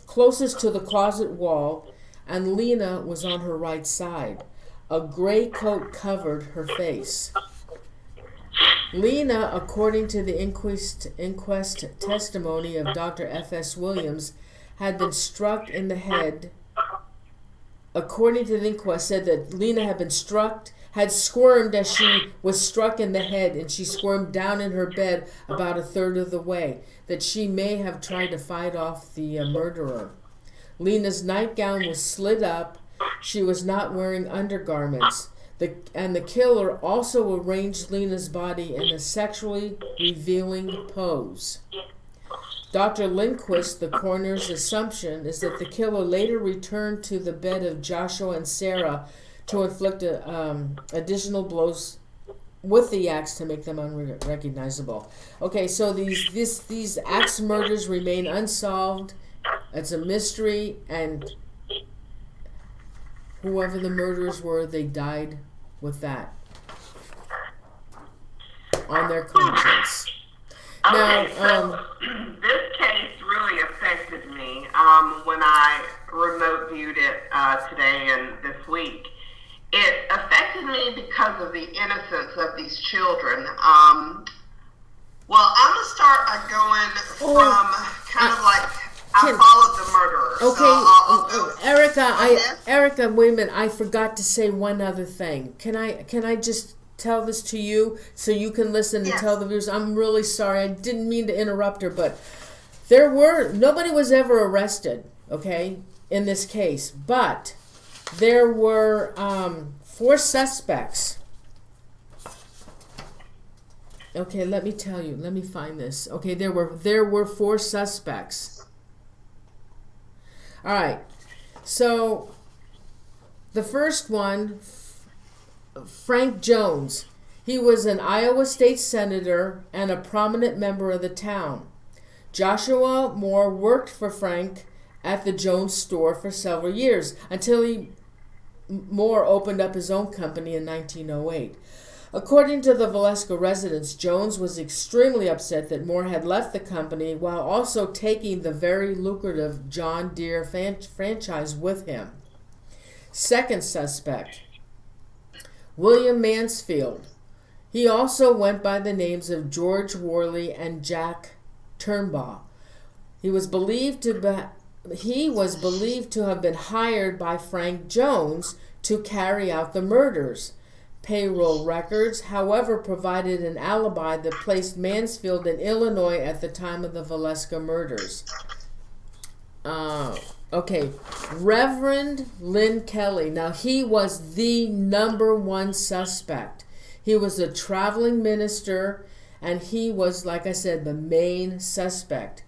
closest to the closet wall, and Lena was on her right side. A gray coat covered her face. Lena, according to the inquest testimony of Dr. F.S. Williams, had been struck in the head. According to the inquest, said that Lena had squirmed as she was struck in the head, and she squirmed down in her bed about a third of the way, that she may have tried to fight off the murderer. Lena's nightgown was slid up. She was not wearing undergarments. The killer also arranged Lena's body in a sexually revealing pose. Dr. Lindquist, the coroner's assumption, is that the killer later returned to the bed of Joshua and Sarah to inflict additional blows with the axe to make them unrecognizable. Okay, so these axe murders remain unsolved. It's a mystery, and whoever the murderers were, they died with that on their conscience. Now, this case really affected me when I remote viewed it today and this week. It affected me because of the innocence of these children. Well, I'm going to start by going from kind of like I followed the murderer. Okay, so Ericka, wait a minute. I forgot to say one other thing. Can I just tell this to you so you can listen and tell the viewers? I'm really sorry. I didn't mean to interrupt her, but nobody was ever arrested, okay, in this case, but there were 4 suspects. Okay, let me tell you. Let me find this. Okay, there were 4 suspects. All right. So the first one, Frank Jones. He was an Iowa state senator and a prominent member of the town. Joshua Moore worked for Frank at the Jones store for several years until Moore opened up his own company in 1908. According to the Villisca residents, Jones was extremely upset that Moore had left the company while also taking the very lucrative John Deere franchise with him. Second suspect, William Mansfield. He also went by the names of George Worley and Jack Turnbaugh. He was believed to have been hired by Frank Jones to carry out the murders. Payroll records, however, provided an alibi that placed Mansfield in Illinois at the time of the Villisca murders. Okay, Reverend Lynn Kelly. Now, he was the number 1 suspect. He was a traveling minister, and he was, like I said, the main suspect.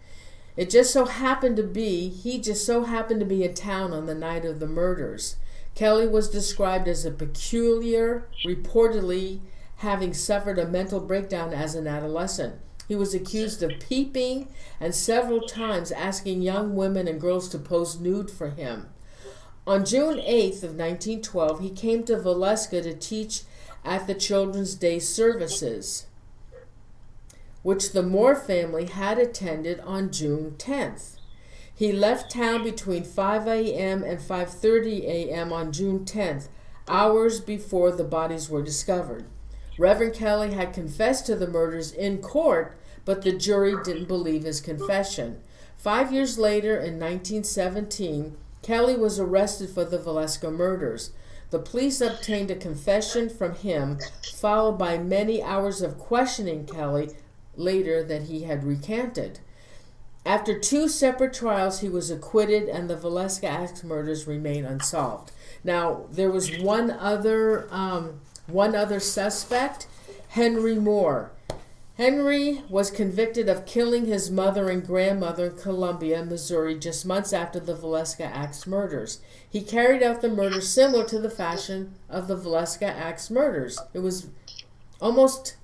He just so happened to be in town on the night of the murders. Kelly was described as a peculiar, reportedly having suffered a mental breakdown as an adolescent. He was accused of peeping and several times asking young women and girls to pose nude for him. On June 8th of 1912, he came to Villisca to teach at the Children's Day services, which the Moore family had attended on June 10th. He left town between 5 a.m. and 5:30 a.m. on June 10th, hours before the bodies were discovered. Reverend Kelly had confessed to the murders in court, but the jury didn't believe his confession. 5 years later, in 1917, Kelly was arrested for the Villisca murders. The police obtained a confession from him, followed by many hours of questioning Kelly later that he had recanted. After 2 separate trials, he was acquitted, and the Villisca Axe murders remain unsolved. Now, there was one other suspect, Henry Moore. Henry was convicted of killing his mother and grandmother in Columbia, Missouri, just months after the Villisca Axe murders. He carried out the murders similar to the fashion of the Villisca Axe murders. It was almost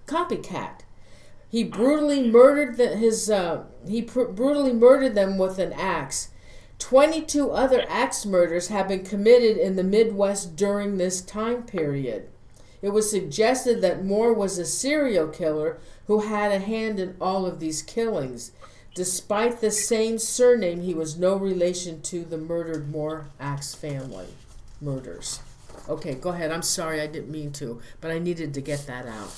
copycat. He brutally murdered brutally murdered them with an axe. 22 other axe murders have been committed in the Midwest during this time period. It was suggested that Moore was a serial killer who had a hand in all of these killings. Despite the same surname, he was no relation to the murdered Moore Axe family murders. Okay, go ahead. I'm sorry, I didn't mean to, but I needed to get that out.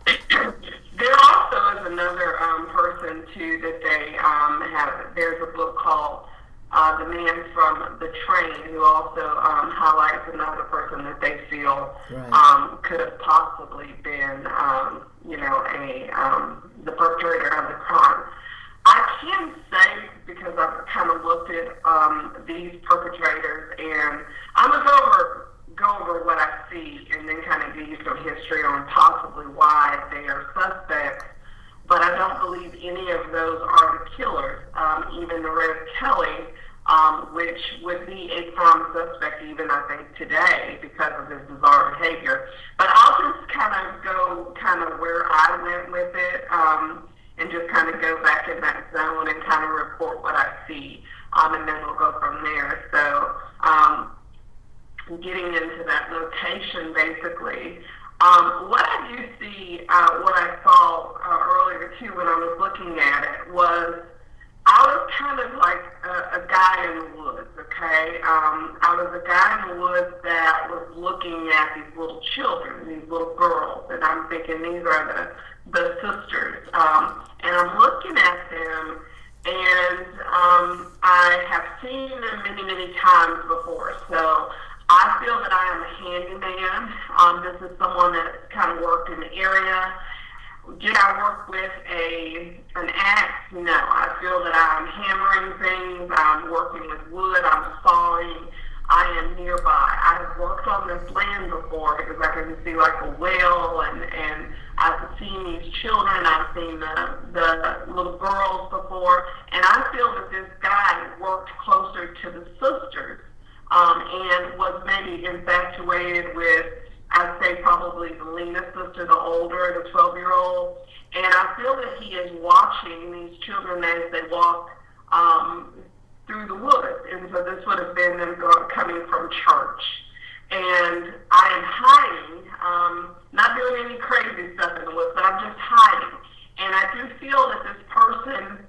There also is another person, too, that they have. There's a book called The Man from the Train, who also highlights another person that they feel could have possibly been, the perpetrator of the crime. I can say, because I've kind of looked at these perpetrators, and I'm going to go over what I see and then kind of give you some history on possibly why they are suspects. But I don't believe any of those are the killers. Even Red Kelly, which would be a prime suspect even, I think, today because of his bizarre behavior. But I'll just kind of go where I went with it and just kind of go back in that zone and kind of report what I see. And then we'll go from there. So getting into that location, basically, what I do see, what I saw earlier, too, when I was looking at it, was I was kind of like a guy in the woods, okay? I was a guy in the woods that was looking at these little children, these little girls, and I'm thinking these are the sisters. And I'm looking at them, and I have seen them many, many times before. So I feel that I am a handyman. This is someone that kind of worked in the area. Did I work with an axe? No. I feel that I'm hammering things. I'm working with wood. I'm sawing. I am nearby. I have worked on this land before because I can see like a well, and I've seen these children. I've seen the little girls before, and I feel that this guy worked closer to the sisters and was maybe infatuated with, I'd say probably the Lena sister, the older, the 12-year-old. And I feel that he is watching these children as they walk through the woods. And so this would have been them coming from church. And I am hiding, not doing any crazy stuff in the woods, but I'm just hiding. And I do feel that this person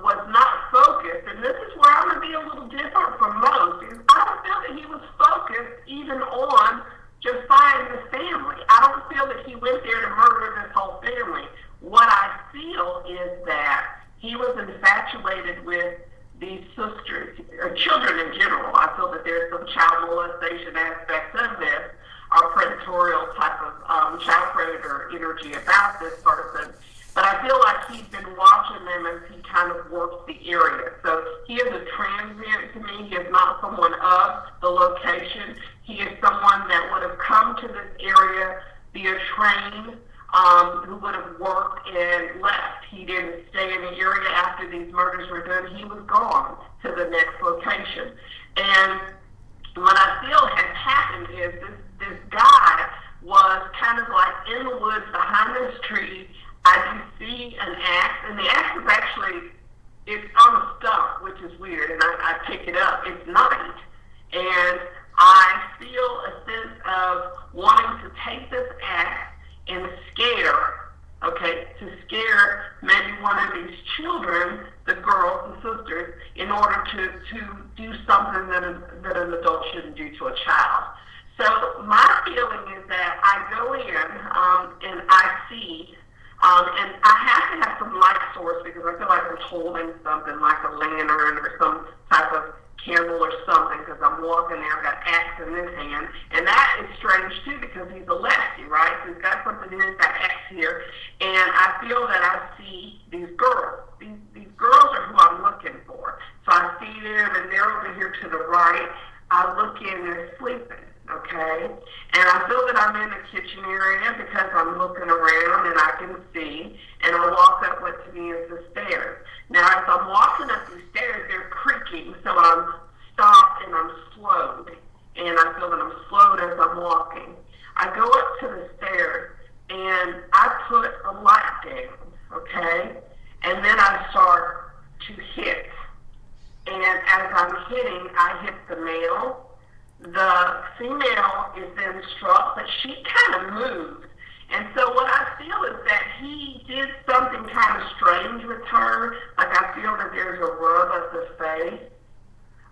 was not focused. And this is where I'm going to be a little different from most. Because I don't feel that he was focused even on just finding the family. I don't feel that he went there to murder this whole family. What I feel is that he was infatuated with these sisters, or children in general. I feel that there's some child molestation aspects of this, or predatorial type of child predator energy about this person. But I feel like he's been watching them as he kind of works the area. So he is a transient to me. He is not someone of the location. He is someone that would have come to this area via train, who would have worked and left. He didn't stay in the area after these murders were done. He was gone to the next location. And what I feel has happened is this guy was kind of like in the woods behind this tree. I do see an axe, and the axe is actually, it's on a stump, which is weird, and I pick it up. It's night, and I feel a sense of wanting to take this axe and scare maybe one of these children, the girls, the sisters, in order to do something that an adult shouldn't do to a child. So my feeling is that I go in and I see, and I have to have some light source because I feel like I'm holding something like a lantern or some type of candle or something because I'm walking there. I've got axe in this hand. And that is strange too because he's a lefty, right? So he's got something in his axe here. And I feel that I see these girls. These girls are who I'm looking for. So I see them and they're over here to the right. I look in, they're sleeping, okay? And I feel that I'm in the kitchen area because I'm looking around and I can see, and I walk up what to me is the stairs. Now, as I'm walking up the stairs, they're creaking, so I'm stopped and I'm slowed, and I feel that I'm slowed as I'm walking. I go up to the stairs, and I put a light down, okay? And then I start to hit. And as I'm hitting, I hit the male. The female is then struck, but she kind of moved. And so what I feel is that he did something kind of strange with her. Like I feel that there's a rub of the face,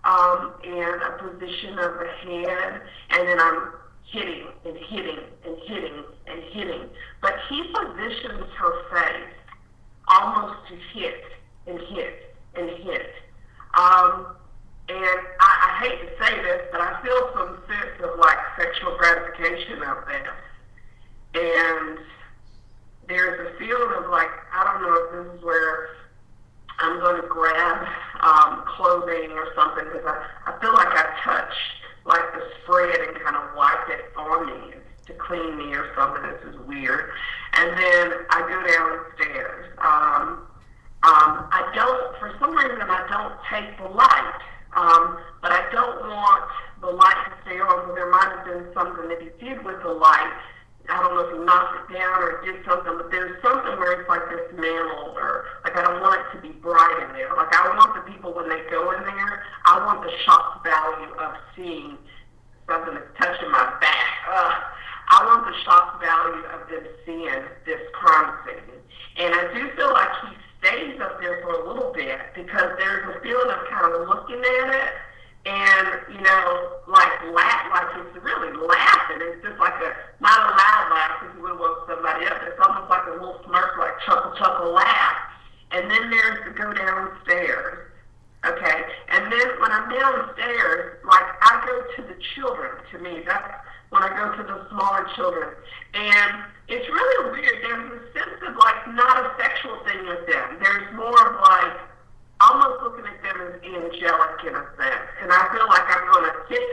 and a position of the head, and then I'm hitting and hitting and hitting and hitting. But he positions her face almost to hit and hit and hit. And I hate to say this, but I feel some sense of like sexual gratification of this. And there's a feeling of like, I don't know if this is where I'm going to grab clothing or something, because I feel like I touched like the spread and kind of wiped it on me to clean me or something. This is weird. And then I go downstairs. I don't, for some reason, I don't take the light, but I don't want the light to stay on. So there might have been something that he did with the light. I don't know if he knocked it down or did something, but there's something where it's like dismantled, or like I don't want it to be bright in there. Like I want the people, when they go in there, I want the shock value of seeing something that's touching my back. I want the shock value of them seeing this crime scene. And I do feel like he stays up there for a little bit because there's a feeling of kind of looking at it and, you know, like it's really laughing. It's just like not a loud laugh because you would have woke somebody up. It's almost like a little smirk, like chuckle laugh. And then there's the go downstairs. Okay, and then when I'm downstairs, like I go to the children. To me, that's when I go to the smaller children, and it's really weird. There's a sense of like not a sexual thing with them. There's more of like almost looking at them as angelic in a sense, and I feel like I'm going to hit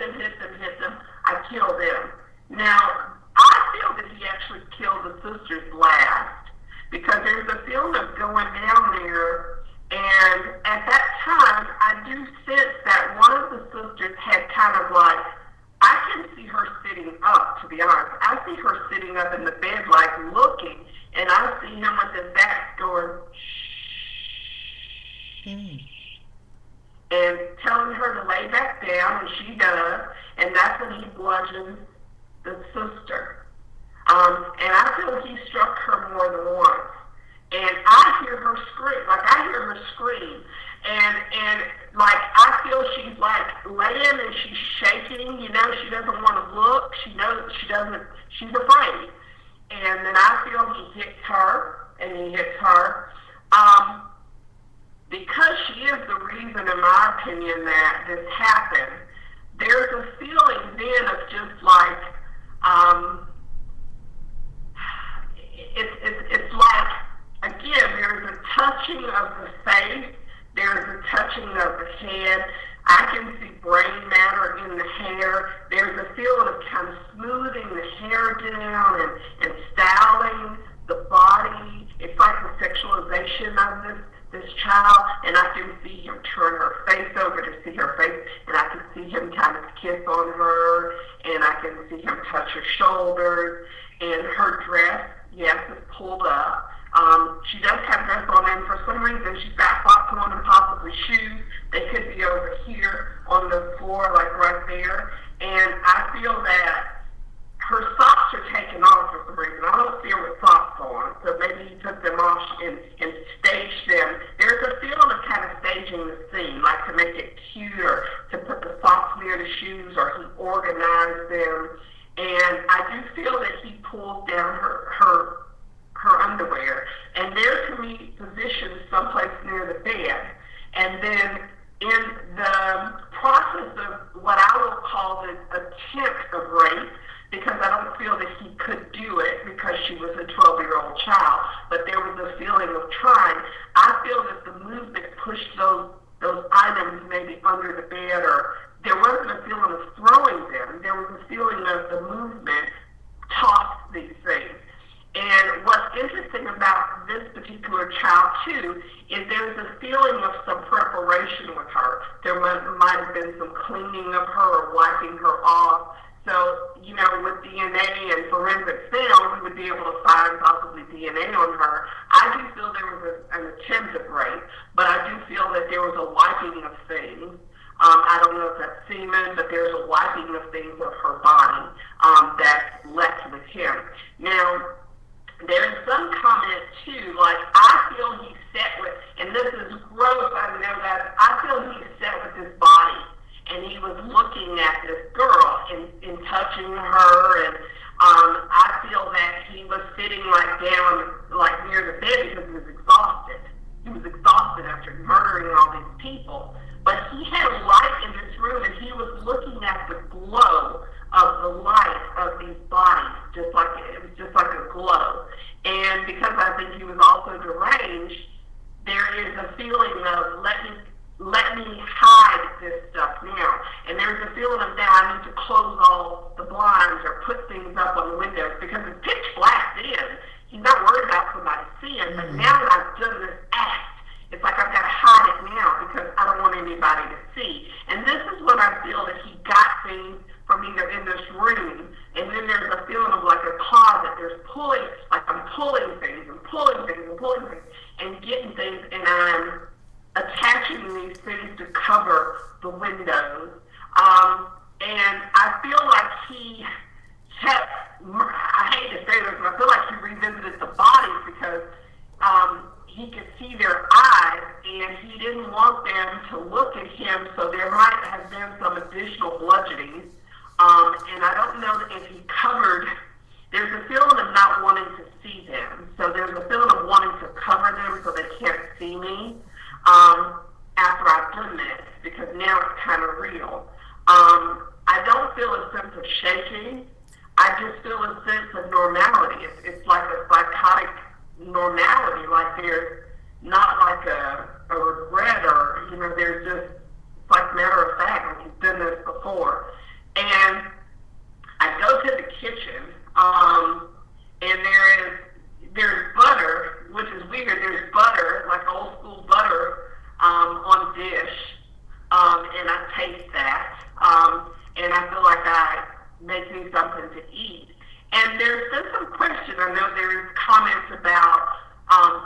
them. I kill them. Now I feel that he actually killed the sisters last because there's a feeling of going down there. And at that time, I do sense that one of the sisters had kind of like, I can see her sitting up, to be honest. I see her sitting up in the bed, like looking, and I see him with his back going, shh, and telling her to lay back down, and she does, and that's when he bludgeons the sister. And I feel he struck her more than once. And I hear her scream, and like I feel she's like laying and she's shaking, you know, she doesn't want to look, she knows she doesn't, she's afraid. And then I feel he hits her, because she is the reason, in my opinion, that this happened. There's a feeling then of just like, it's like, again, there's a touching of the face, there's a touching of the head. I can see brain matter in the hair. There's a feeling of kind of smoothing the hair down and styling the body. It's like the sexualization of this child, and I can see him turn her face over to see her face, and I can see him kind of kiss on her, and I can see him touch her shoulders, and her dress, yes, is pulled up. She does have dress on, and for some reason she's got socks on and possibly shoes. They could be over here on the floor, like right there. And I feel that her socks are taken off for some reason. I don't see her with socks on, so maybe he took them off and staged them. There's a feeling of kind of staging the scene, like to make it cuter, to put the socks near the shoes, or he organized them. And I do feel that he pulls down her underwear, and they're to me positioned someplace near the bed. And then in the process of what I will call the attempt of rape, because I don't feel that he could do it because she was a 12-year-old child, but there was a feeling of trying. I feel that the movement pushed those items maybe under the bed, or there wasn't a feeling of some cleaning of her or wiping her off. So, you know, with DNA and forensic film, we would be able to find possibly DNA on her. I do feel there was an attempted rape, but I do feel that there was a wiping of things. I don't know if that's semen, but there's a wiping of things of her body that's left with him. Now, there's some comment too, like I feel he sat with, and this is gross, I know that, I feel he sat with his body, and he was looking at this girl and touching her, and I feel that he was sitting like down, like near the bed because he was exhausted. He was exhausted after murdering all these people. But he had a light in this room, and he was looking at the glow of the light of these bodies, just like it was just like a glow. And because I think he was also deranged, there is a feeling of let me hide this stuff now. And there's a feeling of now I need to close all the blinds or put things up on the windows because it's pitch black then. He's not worried about somebody seeing, but now that I've done this act, it's like I've got to hide it now because I don't want anybody to see. And this is when I feel that he got things from either in this room, and then there's a feeling of like a closet. There's pulling, like I'm pulling things and pulling things and pulling things and getting things, and I'm attaching these things to cover the windows. And I feel like he kept, I hate to say this, but I feel like he revisited the bodies because he could see their eyes, and he didn't want them to look at him, so there might have been some additional bludgeoning. And I don't know if he covered, there's a feeling of not wanting to see them. So there's a feeling of wanting to cover them so they can't see me after I've done this, because now it's kind of real. I don't feel a sense of shaking. I just feel a sense of normality. It's like a psychotic normality, like there's not like a regret or, you know, there's just, it's like matter of fact, like you've done this before. And I go to the kitchen, and there's butter, which is weird. There's butter, like old school butter, on a dish, and I taste that, and I feel like I make me something to eat. And there's been some question. I know there's comments about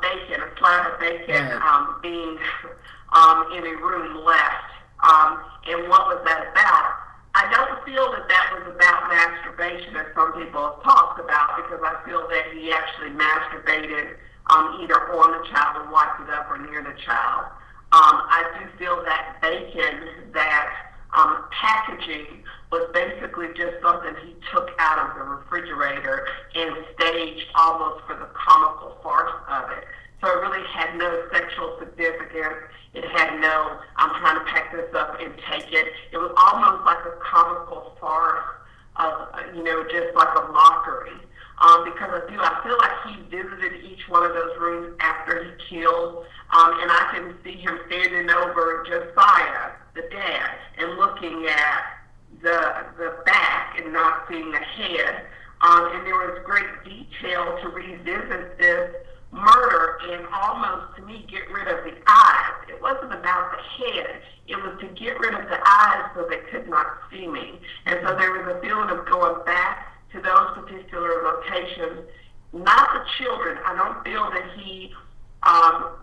bacon, a slab of bacon, being in a room left, and what was that about? I don't feel that that was about masturbation, as some people have talked about, because I feel that he actually masturbated either on the child and wiped it up or near the child. I do feel that bacon, that packaging, was basically just something he took out of the refrigerator and staged almost for the comical farce of it. So it really had no sexual significance. It had no, I'm trying to pack this up and take it. It was almost like a comical farce, just like a mockery. Because I feel like he visited each one of those rooms after he killed, and I can see him standing over Josiah, the dad, and looking at the back and not seeing the head. And there was great detail to revisit this murder and almost, to me, get rid of the eyes. It wasn't about the head. It was to get rid of the eyes so they could not see me. And so there was a feeling of going back to those particular locations. Not the children. I don't feel that he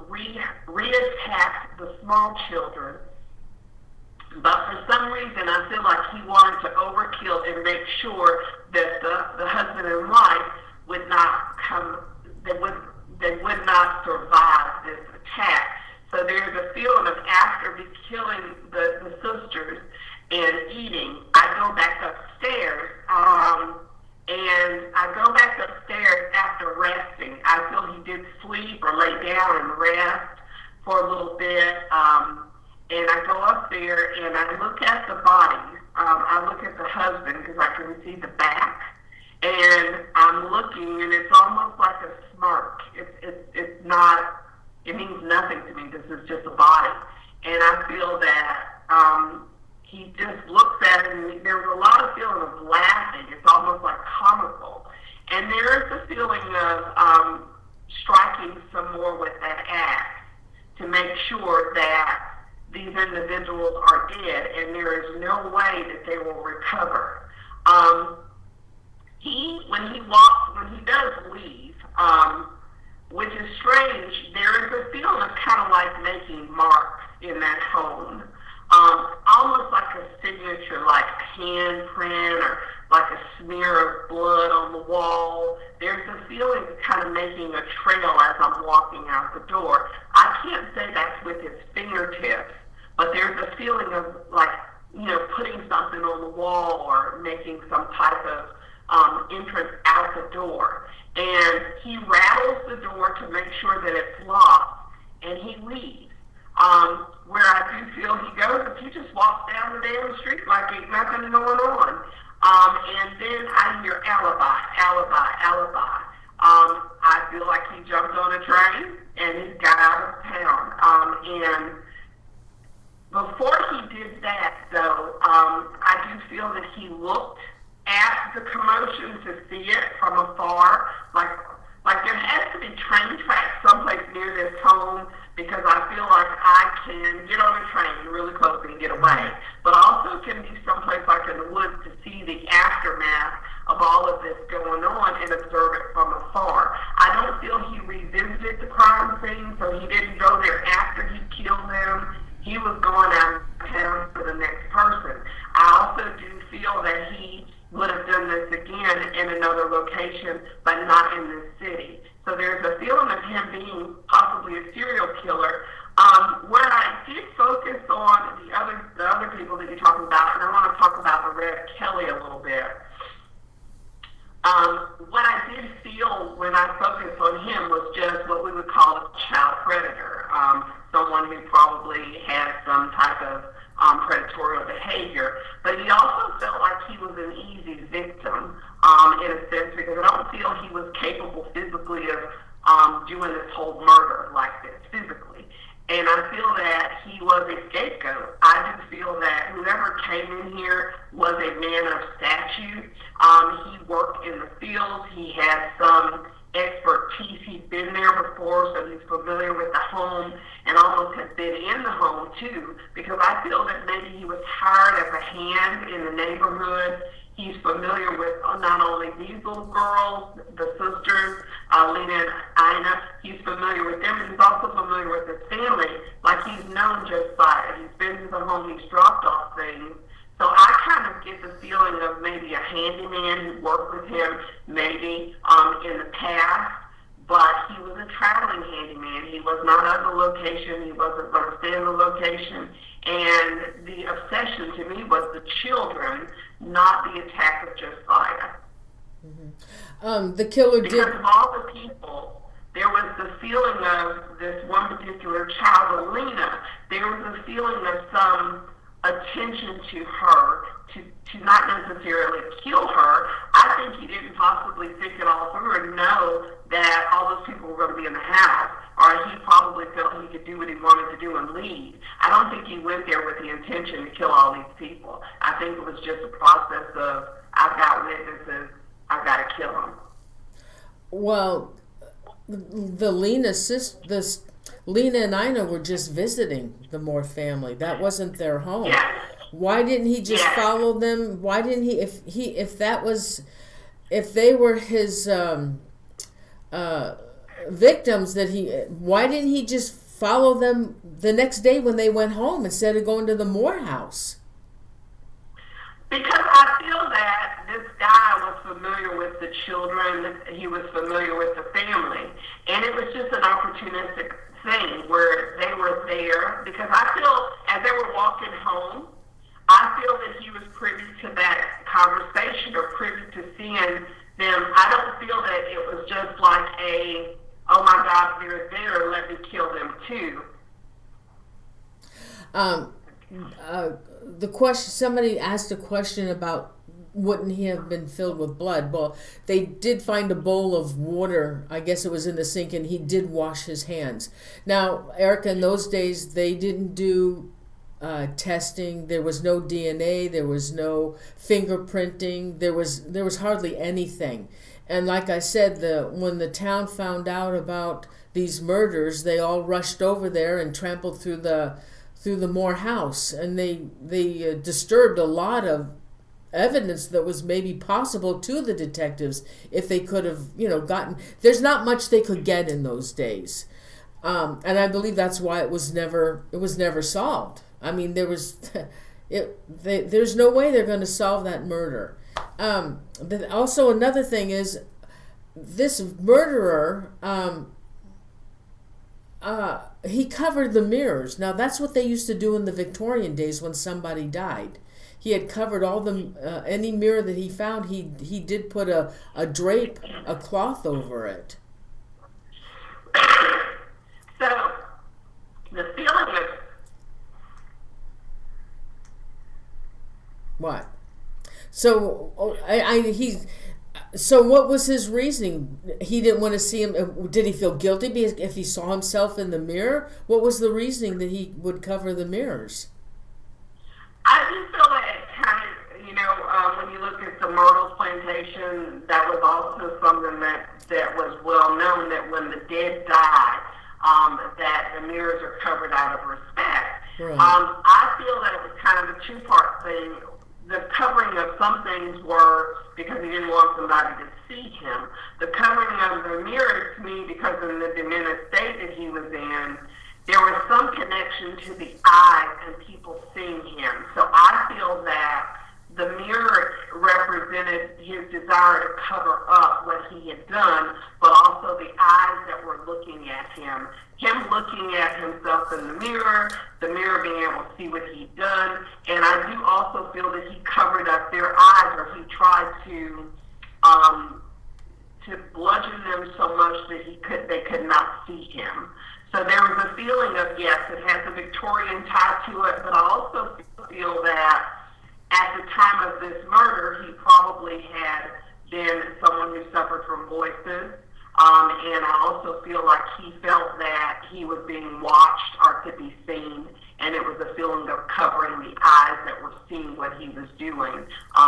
reattacked the small children. But for some reason, I feel like he wanted to overkill and make sure that the husband and wife would not come, they would not survive this attack. So there's a feeling of after killing the sisters and eating, I go back upstairs, and I go back upstairs after resting. I feel he did sleep or lay down and rest for a little bit. And I go up there and I look at the bodies. I look at the husband because I can see the back. And I'm looking, and it's almost like a smirk. It's not, it means nothing to me. This is just a body. And I feel that he just looks at it, and there's a lot of feeling of laughing. It's almost like comical. And there is a feeling of striking some more with that axe to make sure that these individuals are dead, and there is no way that they will recover. When he does leave, which is strange, there is a feeling of kind of like making marks in that home, almost like a signature, like a handprint or like a smear of blood on the wall. There's a feeling of kind of making a trail as I'm walking out the door. I can't say that's with his fingertips, but there's a feeling of like, putting something on the wall or making some type of entrance out the door. And he rattles the door to make sure that it's locked, and he leaves. Where I do feel he goes is he just walks down the damn street like ain't nothing going on. And then I hear alibi. I feel like he jumped on a train and he got out of town. And before he did that, though, I do feel that he looked at the commotion to see it from afar. Like there has to be train tracks someplace near this home, because I feel like I can get on a train really close and get away. But also can be someplace like in the woods to see the aftermath of all of this going on and observe it from afar. I don't feel he revisited the crime scene, so he didn't go there after he killed them. He was going out of town for the next person. I also do feel that he would have done this again in another location, but not in this city. So there's a feeling of him being possibly a serial killer. Where I did focus on the other people that you're talking about, and I want to talk about Ericka Kelly a little bit. What I did feel when I focused on him was just what we would call a child predator, someone who probably had some type of predatorial behavior, but he also felt like he was an easy victim in a sense, because I don't feel he was capable physically of doing this whole murder like this physically. And I feel that he was a scapegoat. I do feel that whoever came in here was a man of statute. He worked in the fields. He had some expertise. He'd been there before, so he's familiar with the home and almost has been in the home too, because I feel that maybe he was hired as a hand in the neighborhood. He's familiar with not only these little girls, the sisters, Lena and Ina. He's familiar with them, and he's also familiar with his family. Like, he's known just by it. He's been to the home, he's dropped off things. So I kind of get the feeling of maybe a handyman who worked with him maybe in the past, but he was a traveling handyman. He was not at the location. He wasn't going to stay in the location. And the obsession to me was the children, not the attack of Josiah. Mm-hmm. The killer because did... of all the people, there was the feeling of this one particular child, Alina. There was a feeling of some attention to her, to not necessarily kill her. I think he didn't possibly think it all through and know that all those people were going to be in the house, or he probably felt he could do what he wanted to do and leave. I don't think he went there with the intention to kill all these people. I think it was just a process of, I've got witnesses, I've got to kill them. Well, the Lena and Ina were just visiting the Moore family. That wasn't their home. Yes. Why didn't he just follow them? Why didn't he, if they were his victims, why didn't he just follow them the next day when they went home instead of going to the Moore house? Because I feel that this guy was familiar with the children, he was familiar with the family, and it was just an opportunistic thing where they were there, because I feel as they were walking home, I feel that he was privy to that conversation or privy to seeing them. I don't feel that it was just like a, oh my God, they're there, let me kill them too. The question, somebody asked a question about wouldn't he have been filled with blood? Well, they did find a bowl of water. I guess it was in the sink, and he did wash his hands. Now, Ericka, in those days, they didn't do testing. There was no DNA. There was no fingerprinting. There was hardly anything. And like I said, when the town found out about these murders, they all rushed over there and trampled through through the Moore house, and they disturbed a lot of evidence that was maybe possible to the detectives if they could have, gotten. There's not much they could get in those days, and I believe that's why it was never solved. I mean, there's no way they're going to solve that murder. But also another thing is this murderer. He covered the mirrors. Now that's what they used to do in the Victorian days when somebody died. He had covered all the any mirror that he found. He did put a drape, a cloth over it. So the feeling of what? So So what was his reasoning? He didn't want to see him. Did he feel guilty because if he saw himself in the mirror? What was the reasoning that he would cover the mirrors? I just feel like it kind of, when you look at the Myrtle Plantation, that was also something that was well known, that when the dead die, that the mirrors are covered out of respect. Right. I feel that it was kind of a two-part thing. The covering of some things were because he didn't want somebody to see him. The covering of the mirrors, to me, because in the diminished state that he was in, there was some connection to the eyes and people seeing him. So I feel that the mirror represented his desire to cover up what he had done, but also the eyes that were looking at him. Him looking at himself in the mirror being able to see what he'd done, and I do also feel that he covered up their eyes, or he tried to bludgeon them so much that they could not see him. So there was a feeling of, yes, it has a Victorian tie to it, but I also feel that at the time of this murder, he probably had been someone who suffered from voices. And I also feel like he felt that he was being watched or could be seen, and it was a feeling of covering the eyes that were seeing what he was doing,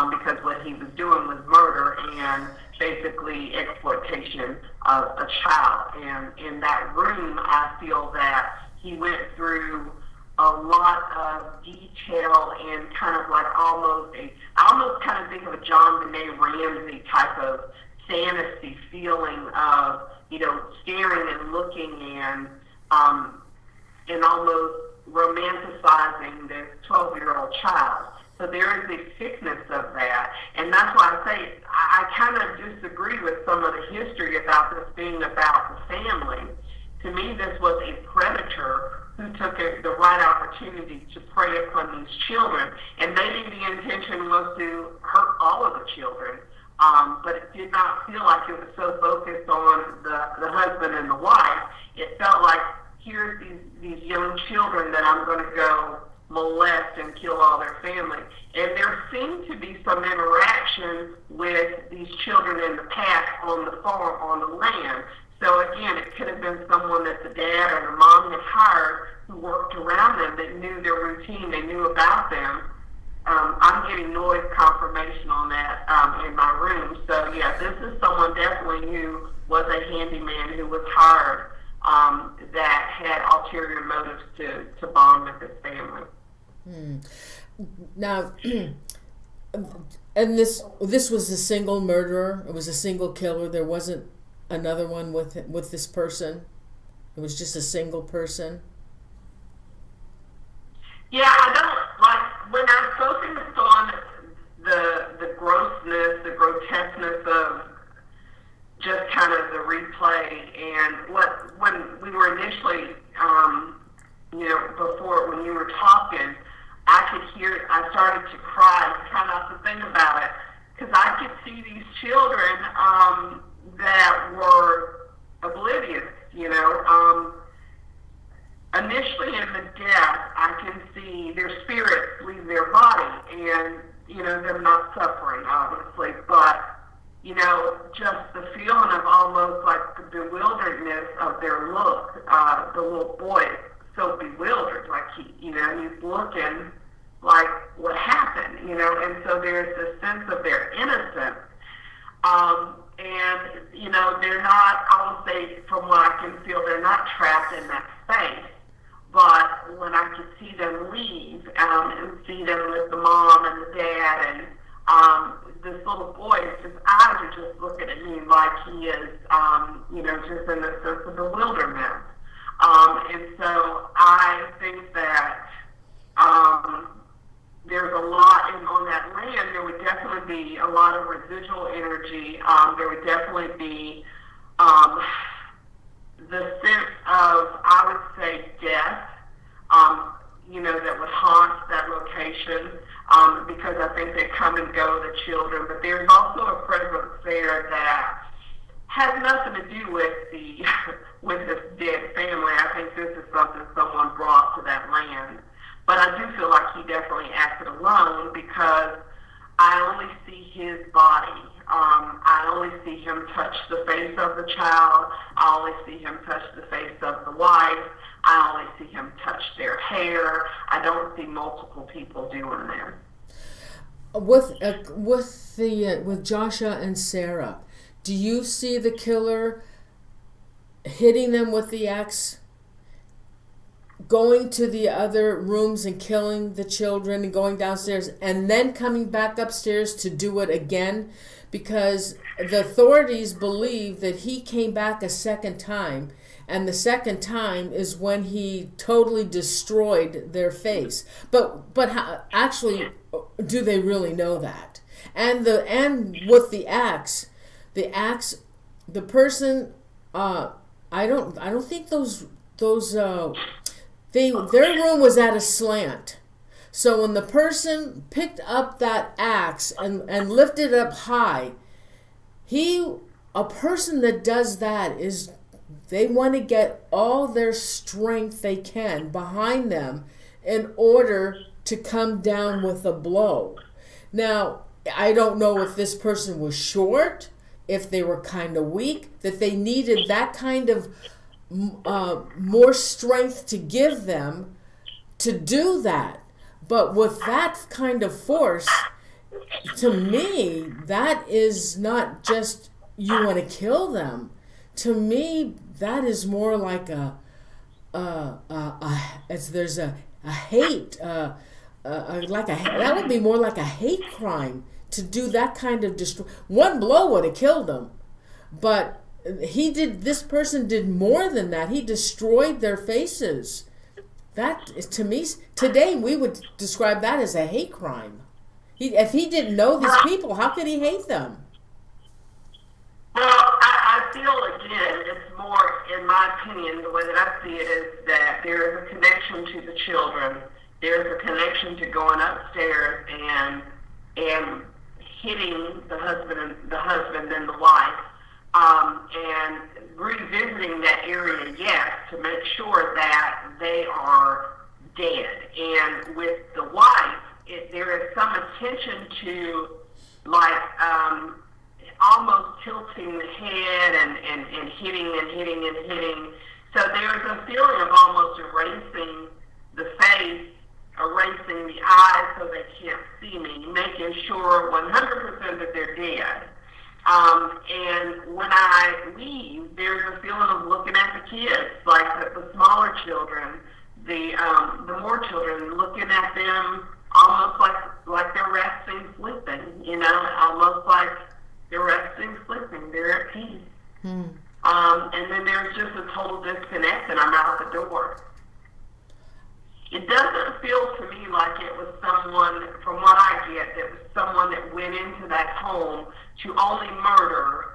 because what he was doing was murder and basically exploitation of a child. And in that room, I feel that he went through a lot of detail and kind of like I almost kind of think of a John Benet Ramsey type of fantasy feeling of, staring and looking and almost romanticizing this 12-year-old child. So there is a sickness of that. And that's why I say I kind of disagree with some of the history about this being about the family. To me, this was a predator who took the right opportunity to prey upon these children. And maybe the intention was to hurt all of the children. But it did not feel like it was so focused on the husband and the wife. It felt like, here's these young children that I'm going to go molest and kill all their family. And there seemed to be some interaction with these children in the past on the farm, on the land. So again, it could have been someone that the dad or the mom had hired who worked around them, that knew their routine, they knew about them. I'm getting noise confirmation on that in my room. So yeah, this is someone definitely who was a handyman who was hired, that had ulterior motives to bond with his family. Now, and this was a single murderer. It was a single killer. There wasn't another one with this person. It was just a single person. Yeah, I don't like when I focused on the grossness, the grotesqueness of just kind of the replay, and when we were initially, before when you were talking, I started to cry and try not to think about it, because I could see these children that were oblivious, initially in the death, I can see their spirits leave their body and, them not suffering, obviously, but, just the feeling of almost like the bewilderedness of their look, the little boy so bewildered, like he's looking like what happened, and so there's this sense of their innocence. And, they're not, I will say, from what I can feel, they're not trapped in that space. but when I could see them leave and see them with the mom and the dad, and this little boy, his eyes are just looking at me like he is, just in a sense of bewilderment. And so I think that there's a lot on that land. There would definitely be a lot of residual energy. There would definitely be the sense of, I would say, death, that would haunt that location, because I think they come and go, the children. But there's also a presence there that has nothing to do with with this dead family. I think this is something someone brought to that land. But I do feel like he definitely acted alone, because I only see his body. I only see him touch the face of the child. I only see him touch the face of the wife. I only see him touch their hair. I don't see multiple people doing that. With Joshua and Sarah, do you see the killer hitting them with the axe, going to the other rooms and killing the children and going downstairs, and then coming back upstairs to do it again? Because the authorities believe that he came back a second time, and the second time is when he totally destroyed their face. But actually, do they really know that? And with the axe, the person, I don't think their room was at a slant. So when the person picked up that axe and lifted it up high, a person that does that they want to get all their strength they can behind them in order to come down with a blow. Now, I don't know if this person was short, if they were kind of weak, that they needed that kind of more strength to give them to do that. But with that kind of force, to me, that is not just you want to kill them. To me, that is more like there's a hate, that would be more like a hate crime to do that kind of one blow would have killed them, but this person did more than that. He destroyed their faces. That, to me, today we would describe that as a hate crime. If he didn't know these people, how could he hate them? Well, I feel, again, it's more, in my opinion, the way that I see it is that there is a connection to the children. There's a connection to going upstairs and hitting the husband and the wife, and revisiting that area, yes, to make sure that they are dead. And with the wife, there is some attention to, almost tilting the head and hitting and hitting and hitting. So there's a feeling of almost erasing the face, erasing the eyes so they can't see me, making sure 100% that they're dead. And when I leave, there's a feeling of looking at the kids, like the smaller children, the more children, looking at them almost like they're resting, sleeping, almost like they're resting, sleeping, they're at peace. And then there's just a total disconnect, and I'm out the door. It doesn't feel to me like it was someone, from what I get, that was someone that went into that home to only murder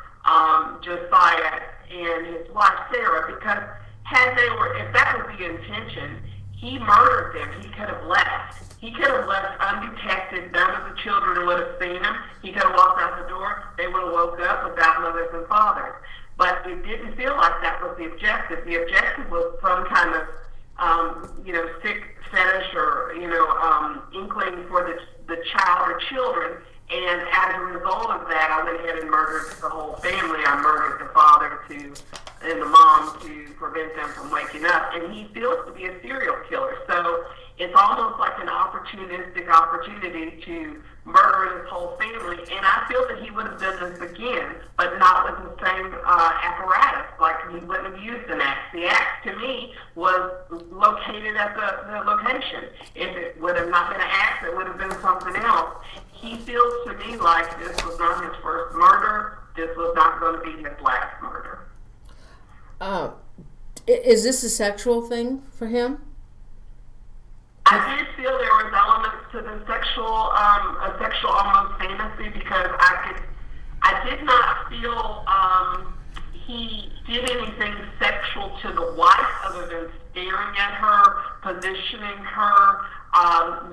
Josiah and his wife Sarah, because if that was the intention, he murdered them. He could have left. He could have left undetected. None of the children would have seen him. He could have walked out the door. They would have woke up without mothers and fathers. But it didn't feel like that was the objective. The objective was some kind of sick fetish or, inkling for the child or children. And as a result of that, I went ahead and murdered the whole family. I murdered the father and the mom to prevent them from waking up. And he feels to be a serial killer. So it's almost like an opportunistic opportunity to murder his whole family. And I feel that he would have done this again, but not with the same apparatus. Like he wouldn't have used an axe. The axe, to me, was located at the location. If it would have not been an axe, it would have been something else. He feels to me like this was not his first murder. This was not going to be his last murder. Is this a sexual thing for him? I did feel there was elements to the sexual, a sexual almost fantasy, because I did not feel he did anything sexual to the wife other than staring at her, positioning her,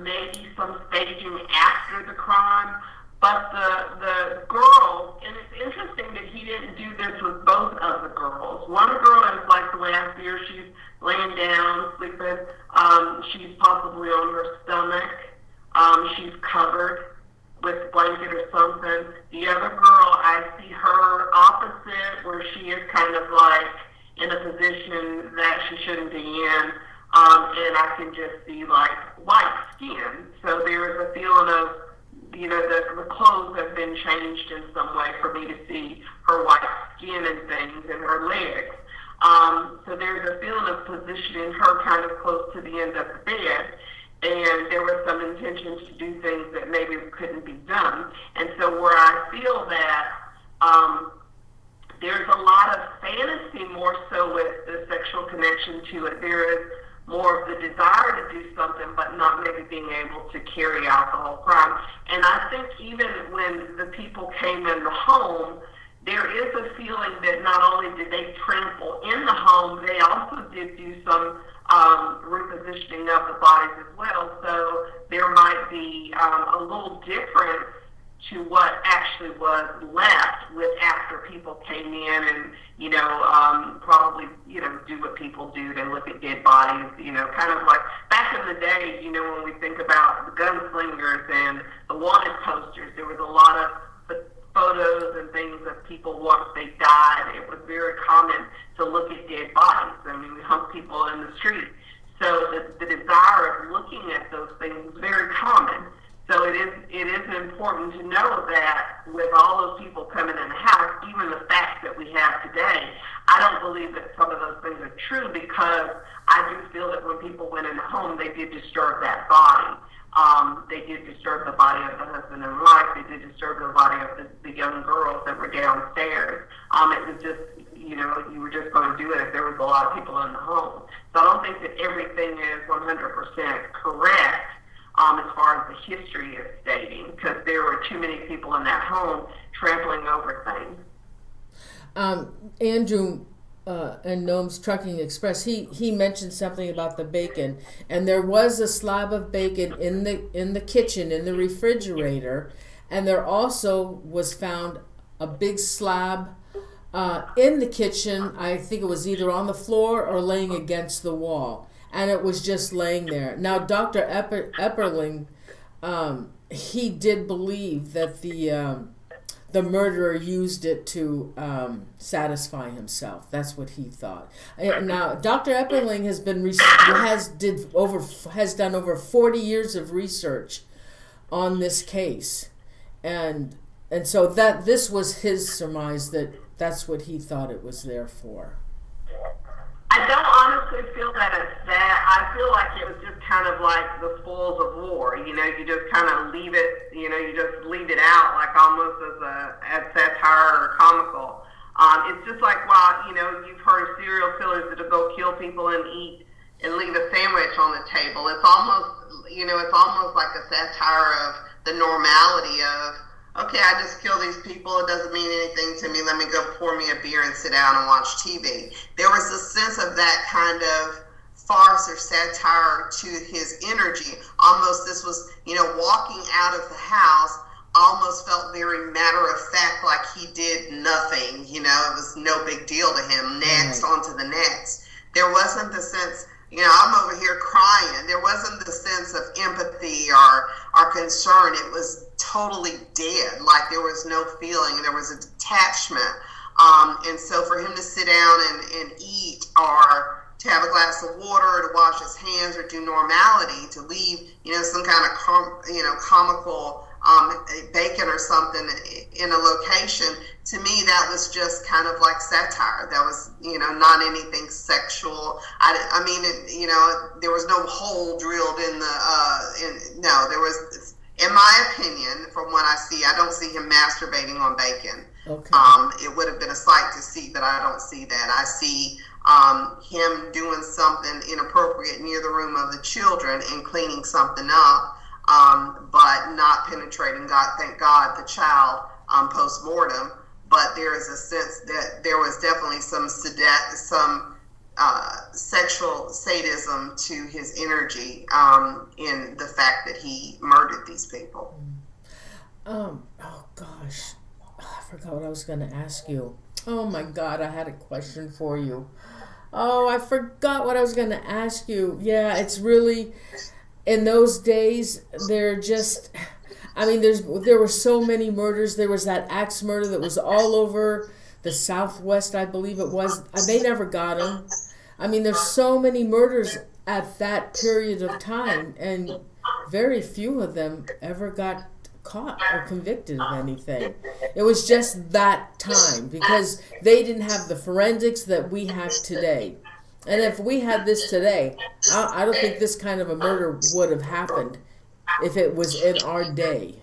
maybe some staging after the crime. But the girl, and it's interesting that he didn't do this with both of the girls. One girl is like the way I see her, she's laying down, sleeping. She's possibly on her stomach. She's covered with a blanket or something. The other girl, I see her opposite, where she is kind of like in a position that she shouldn't be in. And I can just see like white skin. So there is a feeling of, the clothes have been changed in some way for me to see her white skin and things and her legs. So there's a feeling of positioning her kind of close to the end of the bed. And there was some intention to do things that maybe couldn't be done. And so where I feel that there's a lot of fantasy more so with the sexual connection to it. There is more of the desire to do something, but not maybe being able to carry out the whole crime. And I think even when the people came in the home, there is a feeling that not only did they trample in the home, they also did do some repositioning of the bodies as well. So there might be a little difference to what actually was left with after people came in and, probably, do what people do. They look at dead bodies, kind of like back in the day, when we think about the gunslingers and the wanted posters, there was a lot of photos and things of people once they died. It was very common to look at dead bodies. I mean, we hung people in the street. So the desire of looking at those things is very common. So it is important to know that with all those people coming in the house, even the facts that we have today, I don't believe that some of those things are true, because I do feel that when people went in the home, they did disturb that body. They did disturb the body of the husband and wife. They did disturb the body of the young girls that were downstairs. It was just, you were just going to do it if there was a lot of people in the home. So I don't think that everything is 100% correct. As far as the history is stating, because there were too many people in that home trampling over things. Andrew and Gnome's Trucking Express, he mentioned something about the bacon, and there was a slab of bacon in the kitchen, in the refrigerator, and there also was found a big slab in the kitchen. I think it was either on the floor or laying against the wall. And it was just laying there. Now, Dr. Epperling, he did believe that the murderer used it to satisfy himself. That's what he thought. Now, Dr. Epperling has done over 40 years of research on this case, and so that this was his surmise that that's what he thought it was there for. I don't honestly feel that it's that. I feel like it was just kind of like the spoils of war. You just kind of leave it, you just leave it out like almost as satire or comical. It's just like, you've heard of serial killers that'll go kill people and eat and leave a sandwich on the table. It's almost like a satire of the normality of, okay, I just kill these people. It doesn't mean anything to me. Let me go pour me a beer and sit down and watch TV. There was a sense of that kind of farce or satire to his energy. Almost this was, walking out of the house almost felt very matter of fact, like he did nothing. It was no big deal to him. Next, on to the next. There wasn't the sense, I'm over here crying. There wasn't the sense of empathy or concern. It was totally dead, like there was no feeling, there was a detachment. And so for him to sit down and eat, or to have a glass of water, or to wash his hands, or do normality, to leave, some kind of comical bacon or something in a location, to me that was just kind of like satire. That was, not anything sexual. I mean, there was no hole drilled in the, no, there was, in my opinion, from what I see, I don't see him masturbating on bacon. Okay. It would have been a sight to see, but I don't see that. I see him doing something inappropriate near the room of the children and cleaning something up, but not penetrating, thank God, the child post-mortem. But there is a sense that there was definitely some sexual sadism to his energy in the fact that he murdered these people. Oh gosh, I forgot what I was going to ask you. Oh my God, I had a question for you. Oh, I forgot what I was going to ask you. Yeah, it's really, in those days, there were so many murders. There was that axe murder that was all over the Southwest, I believe it was. They never got him. I mean, there's so many murders at that period of time, and very few of them ever got caught or convicted of anything. It was just that time, because they didn't have the forensics that we have today. And if we had this today, I don't think this kind of a murder would have happened if it was in our day.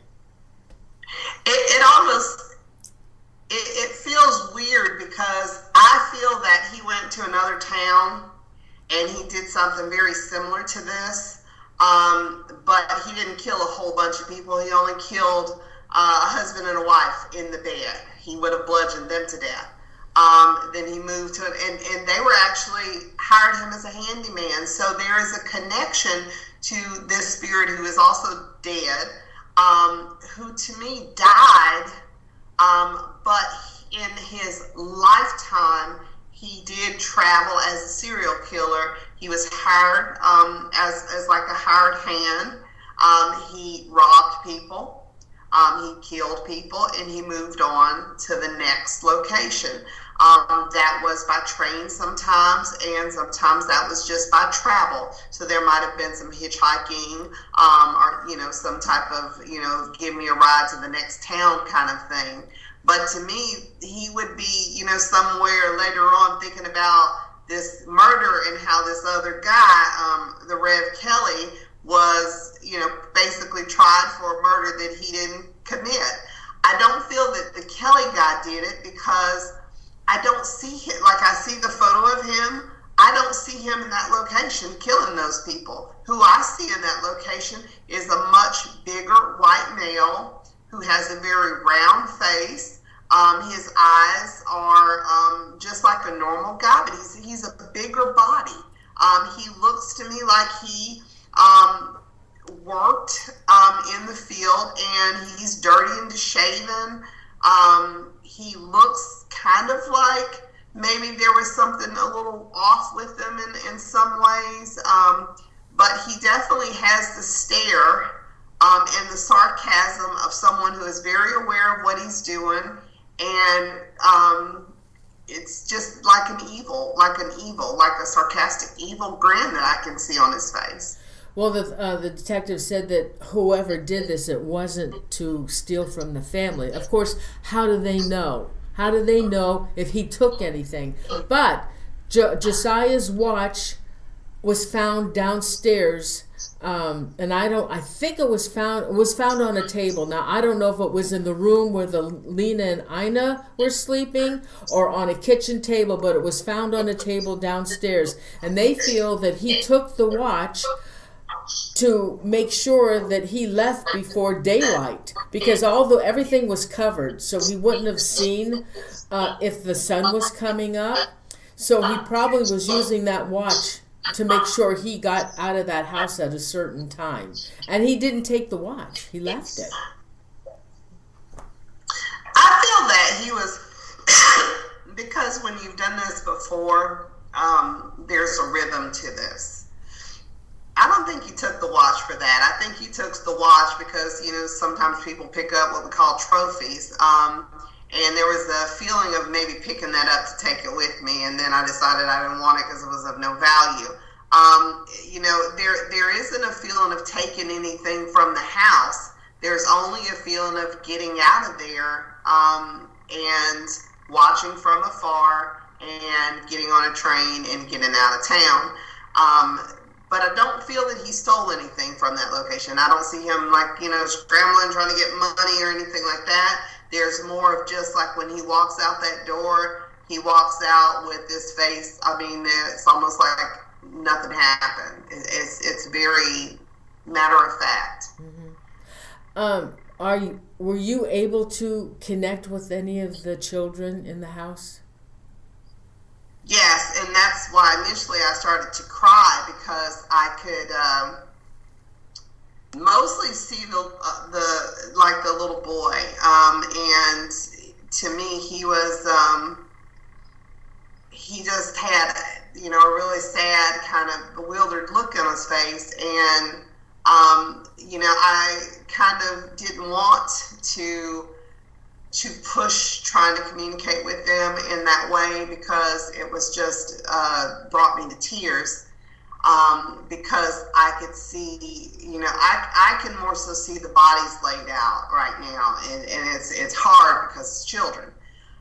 It feels weird, because I feel that he went to another town and he did something very similar to this. But he didn't kill a whole bunch of people. He only killed a husband and a wife in the bed. He would have bludgeoned them to death. Then he moved to and they were actually hired him as a handyman. So there is a connection to this spirit who is also dead, who to me died, but in his lifetime, he did travel as a serial killer. He was hired as like a hired hand. He robbed people, he killed people, and he moved on to the next location. That was by train sometimes, and sometimes that was just by travel. So there might have been some hitchhiking, or some type of give me a ride to the next town kind of thing. But to me, he would be, somewhere later on thinking about this murder and how this other guy, the Rev Kelly, was, basically tried for a murder that he didn't commit. I don't feel that the Kelly guy did it, because I don't see him, like I see the photo of him, I don't see him in that location killing those people. Who I see in that location is a much bigger white male who has a very round face. His eyes are just like a normal guy, but he's a bigger body. He looks to me like he worked in the field, and he's dirty and shaven. He looks kind of like maybe there was something a little off with him in some ways, but he definitely has the stare and the sarcasm of someone who is very aware of what he's doing, and it's just like a sarcastic evil grin that I can see on his face. Well, the detective said that whoever did this, it wasn't to steal from the family. Of course, how do they know? How do they know if he took anything? But Josiah's watch was found downstairs, and I think it was found on a table. Now, I don't know if it was in the room where the Lena and Ina were sleeping or on a kitchen table, but it was found on a table downstairs. And they feel that he took the watch to make sure that he left before daylight, because although everything was covered, so he wouldn't have seen if the sun was coming up. So he probably was using that watch to make sure he got out of that house at a certain time. And he didn't take the watch. He left it. I feel that he was, because when you've done this before, there's a rhythm to this. I don't think he took the watch for that. I think he took the watch because, sometimes people pick up what we call trophies. And there was a feeling of maybe picking that up to take it with me. And then I decided I didn't want it because it was of no value. There isn't a feeling of taking anything from the house there's only a feeling of getting out of there and watching from afar and getting on a train and getting out of town. But I don't feel that he stole anything from that location. I don't see him scrambling, trying to get money or anything like that. There's more of just like when he walks out that door, he walks out with this face. I mean, it's almost like nothing happened. It's very matter of fact. Mm-hmm. Were you able to connect with any of the children in the house? Yes, and that's why initially I started to cry, because I could mostly see the little boy, and to me he was he just had a really sad, kind of bewildered look on his face, and I kind of didn't want to push trying to communicate with them in that way, because it was just brought me to tears, because I could see, I can more so see the bodies laid out right now, and it's hard because it's children.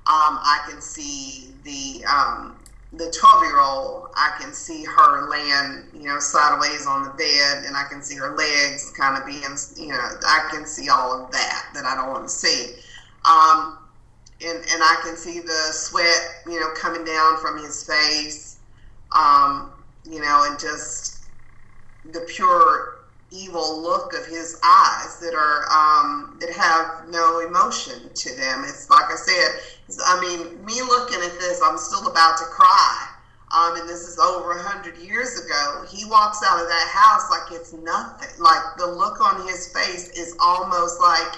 I can see the 12-year-old, I can see her laying, sideways on the bed, and I can see her legs kind of being, I can see all of that I don't want to see. And I can see the sweat, coming down from his face, and just the pure evil look of his eyes that have no emotion to them. It's like I said, me looking at this, I'm still about to cry. And this is over 100 years ago. He walks out of that house like it's nothing. Like the look on his face is almost like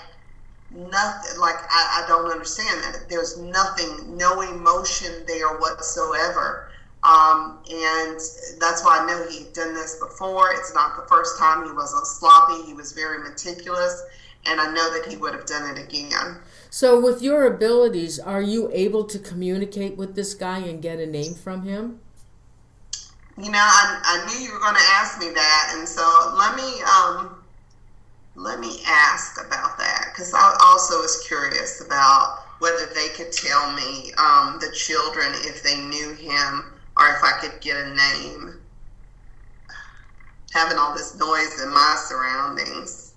nothing. Like I don't understand that. There's nothing, no emotion there whatsoever. And that's why I know he'd done this before. It's not the first time. He wasn't sloppy. He was very meticulous, and I know that he would have done it again. So with your abilities, are you able to communicate with this guy and get a name from him? I knew you were going to ask me that, and so let me ask about that, because I also was curious about whether they could tell me, the children, if they knew him, or if I could get a name. Having all this noise in my surroundings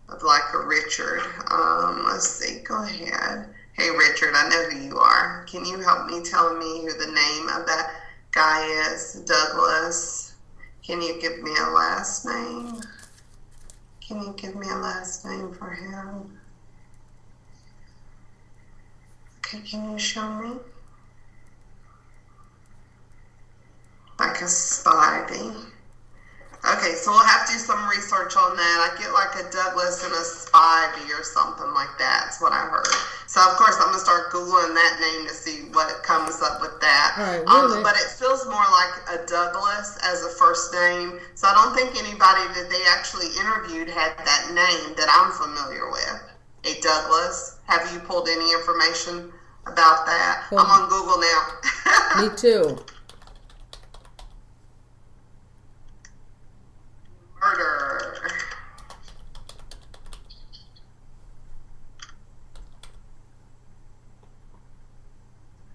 of like a Richard. Let's see, go ahead. Hey Richard, I know who you are. Can you help me tell me who the name of that guy is? Douglas. Can you give me a last name? Can you give me a last name for him? Okay, can you show me? Like a Spivey. Okay, so we'll have to do some research on that. I get like a Douglas and a Spivey or something like that. That's what I heard. So of course I'm gonna start Googling that name to see what comes up with that. All right, really? But it feels more like a Douglas as a first name. So I don't think anybody that they actually interviewed had that name that I'm familiar with. A Douglas. Have you pulled any information about that? I'm on Google now. Me too. Murder.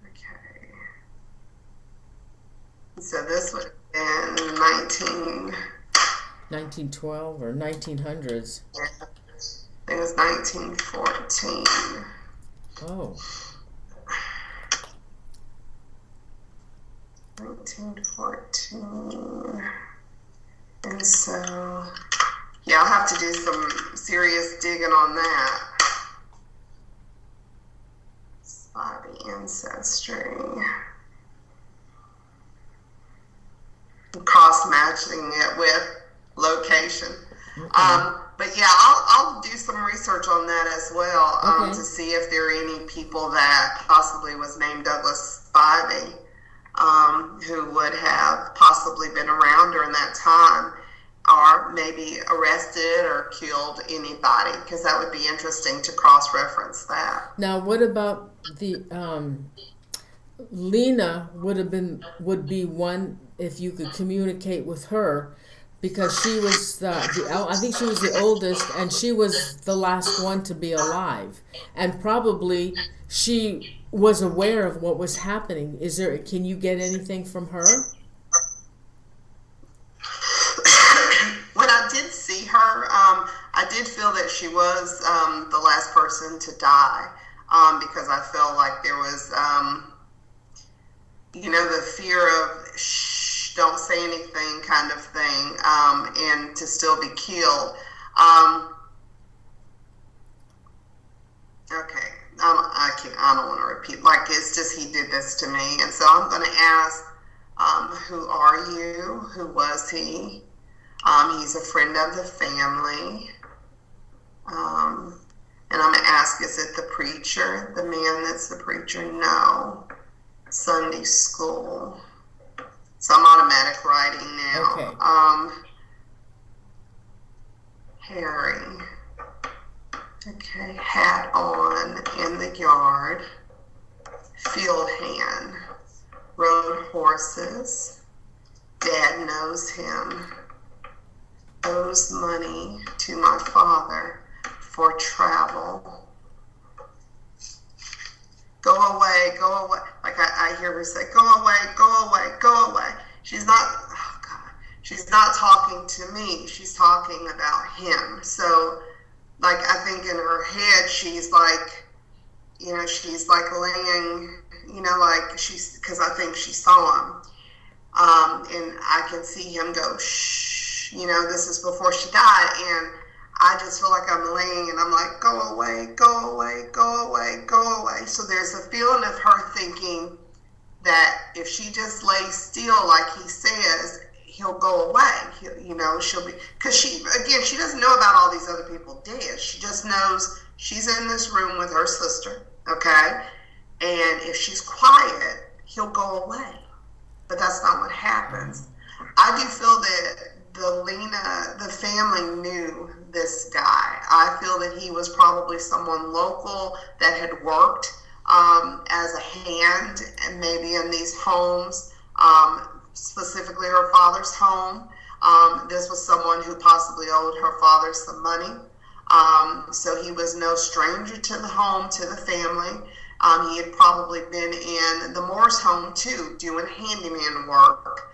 Okay. So this would have been 1912 or 1900s. Yeah, it was 1914. Oh. 1914. And so, yeah, I'll have to do some serious digging on that. Spotty ancestry. Cross-matching it with location. Okay. But yeah, I'll do some research on that as well, Okay. to see if there are any people that possibly was named Douglas Spivey, who would have possibly been around during that time, or maybe arrested or killed anybody, because that would be interesting to cross-reference that. Now, what about the Lena would be one if you could communicate with her, because she was I think she was the oldest, and she was the last one to be alive, and probably she was aware of what was happening. Can you get anything from her? When I did see her, I did feel that she was the last person to die, because I felt like there was, the fear of shh, don't say anything kind of thing, and to still be killed. Okay, I don't want to repeat. Like, it's just he did this to me, and so I'm going to ask, who are you? Who was he? He's a friend of the family. And I'm going to ask, is it the preacher? The man that's the preacher? No. Sunday school. So I'm automatic writing now. Okay. Harry. Okay. Hat on, in the yard. Field hand. Rode horses. Dad knows him. Owes money to my father for travel. Go away, go away. Like I hear her say, go away, go away, go away. She's not, oh God, she's not talking to me. She's talking about him. So, like, I think in her head, she's like, she's like laying, like because I think she saw him. And I can see him go, shh. This is before she died, and I just feel like I'm laying and I'm like, go away, go away, go away, go away. So there's a feeling of her thinking that if she just lays still, like he says, he'll go away. She'll be, because she doesn't know about all these other people dead. She just knows she's in this room with her sister, okay? And if she's quiet, he'll go away. But that's not what happens. I do feel that the family knew this guy. I feel that he was probably someone local that had worked as a hand, and maybe in these homes, specifically her father's home. This was someone who possibly owed her father some money. So he was no stranger to the home, to the family. He had probably been in the Moore's home too, doing handyman work.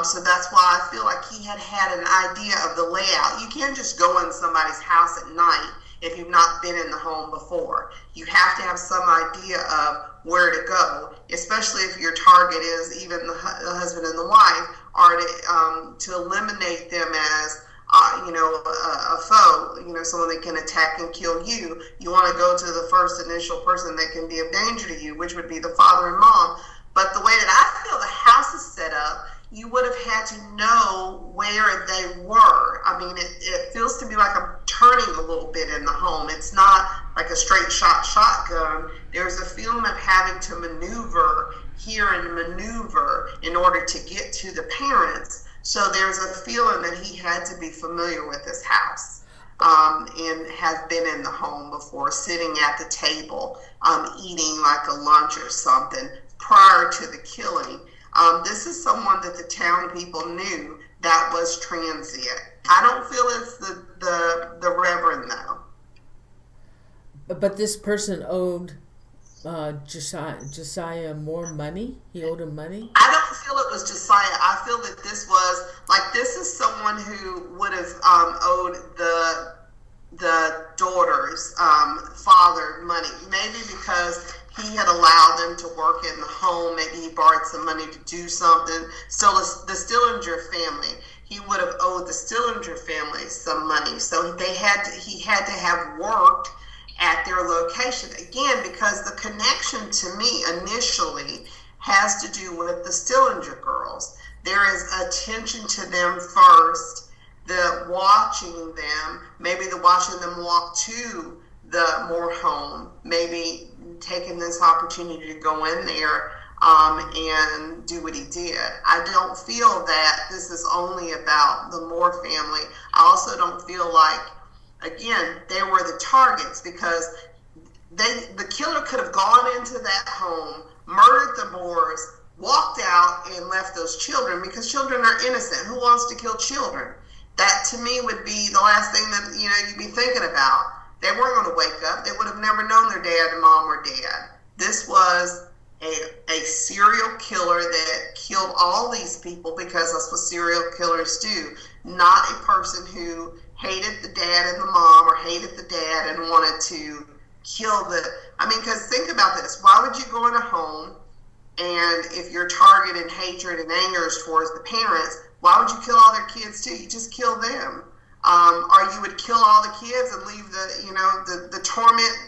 So that's why I feel like he had an idea of the layout. You can't just go in somebody's house at night if you've not been in the home before. You have to have some idea of where to go, especially if your target is even the husband and the wife, are to eliminate them as a foe, someone that can attack and kill you. You want to go to the first initial person that can be of danger to you, which would be the father and mom. But the way that I feel the house is set up, you would have had to know where they were. I mean, it feels to me like I'm turning a little bit in the home. It's not like a straight shot shotgun. There's a feeling of having to maneuver here and maneuver in order to get to the parents. So there's a feeling that he had to be familiar with this house, and has been in the home before, sitting at the table, eating like a lunch or something prior to the killing. This is someone that the town people knew that was transient. I don't feel it's the Reverend, though. But this person owed Josiah more money? He owed him money? I don't feel it was Josiah. I feel that this is someone who would have owed the daughter's father money. Maybe because he had allowed them to work in the home. Maybe he borrowed some money to do something. So the Stillinger family, he would have owed the Stillinger family some money. So he had to have worked at their location. Again, because the connection to me initially has to do with the Stillinger girls. There is attention to them first, the watching them, maybe the watching them walk to the Moore home, maybe taking this opportunity to go in there and do what he did. I don't feel that this is only about the Moore family. I also don't feel like, again, they were the targets, because the killer could have gone into that home, murdered the Moores, walked out and left those children, because children are innocent. Who wants to kill children? that to me would be the last thing that, you know, you'd be thinking about. They weren't going to wake up. They would have never known their dad and mom were dead. This was a serial killer that killed all these people, because that's what serial killers do. Not a person who hated the dad and the mom, or hated the dad and wanted to kill because think about this. Why would you go in a home, and if your target and hatred and anger is towards the parents, why would you kill all their kids too? You just kill them. Or you would kill all the kids and leave the torment.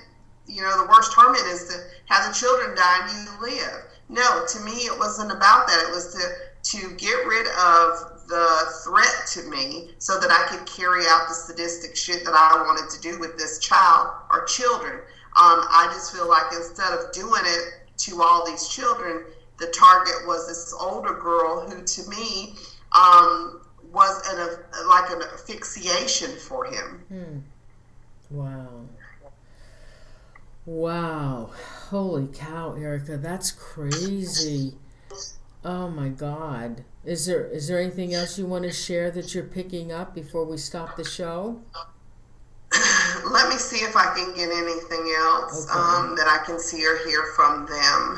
The worst torment is to have the children die and you live. No, to me, it wasn't about that. It was to get rid of the threat to me, so that I could carry out the sadistic shit that I wanted to do with this child or children. I just feel like instead of doing it to all these children, the target was this older girl who, to me, was an asphyxiation for him. Wow. Holy cow, Ericka, that's crazy. Oh my God. Is there anything else you want to share that you're picking up before we stop the show? Let me see if I can get anything else that I can see or hear from them.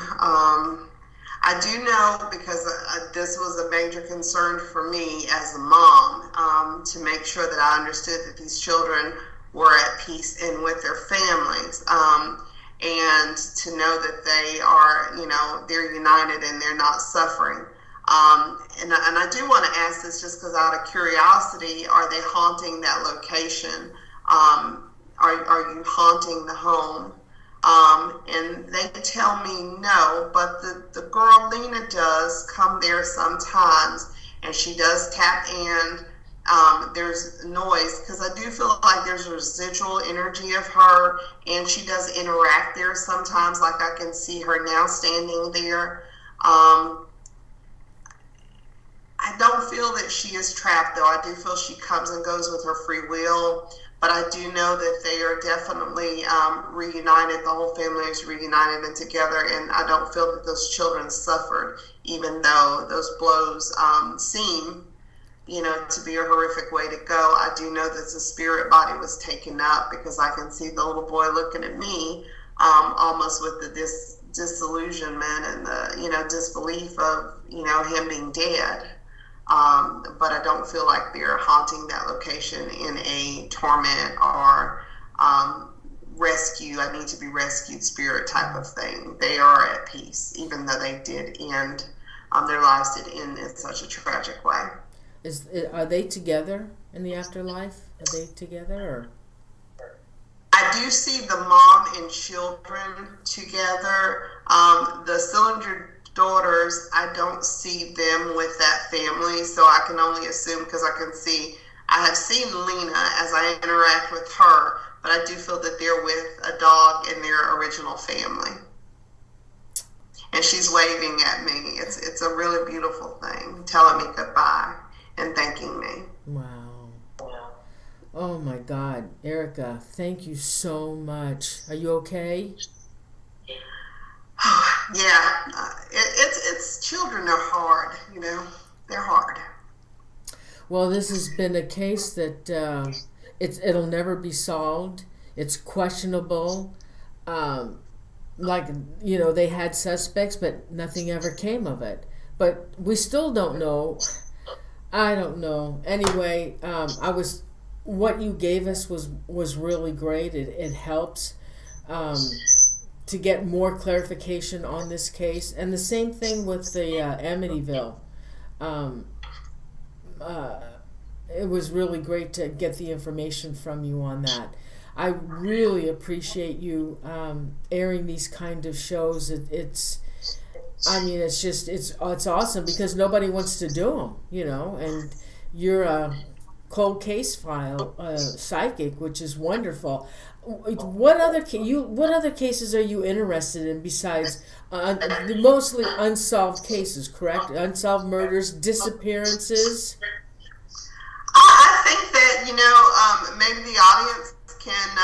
I do know, because this was a major concern for me as a mom, to make sure that I understood that these children were at peace and with their families, and to know that they are, they're united and they're not suffering. And I do want to ask this just because out of curiosity, are they haunting that location? Are you haunting the home? And they tell me no, but the girl Lena does come there sometimes, and she does tap in. There's noise, because I do feel like there's a residual energy of her, and she does interact there sometimes, like I can see her now standing there. I don't feel that she is trapped, though. I do feel she comes and goes with her free will, but I do know that they are definitely reunited. The whole family is reunited and together, and I don't feel that those children suffered, even though those blows seem to be a horrific way to go. I do know that the spirit body was taken up, because I can see the little boy looking at me, almost with the disillusionment and the, disbelief of, him being dead. But I don't feel like they're haunting that location in a torment or rescue, I need to be rescued spirit type of thing. They are at peace, even though they did end, their lives did end in such a tragic way. Are they together in the afterlife? Are they together? Or? I do see the mom and children together. The Cylinder daughters, I don't see them with that family, so I can only assume, because I have seen Lena as I interact with her, but I do feel that they're with a dog and their original family. And she's waving at me. It's a really beautiful thing, telling me goodbye and thanking me. Wow. Oh my God, Ericka, thank you so much. Are you okay? Yeah, it's children are hard, they're hard. Well, this has been a case that it'll never be solved. It's questionable. They had suspects, but nothing ever came of it. But we still don't know. I don't know. Anyway, what you gave us was really great. It helps to get more clarification on this case. And the same thing with the Amityville. It was really great to get the information from you on that. I really appreciate you airing these kind of shows. It's awesome, because nobody wants to do them, and you're a cold case file psychic, which is wonderful. What other cases are you interested in besides mostly unsolved cases, correct? Unsolved murders, disappearances? I think that, maybe the audience can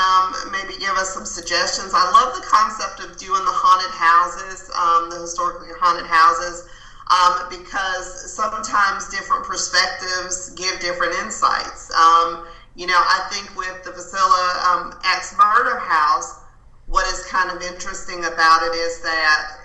maybe give us some suggestions. I love the concept of doing the haunted houses, the historically haunted houses. because sometimes different perspectives give different insights. I think with the Villisca Axe Murder House, what is kind of interesting about it is that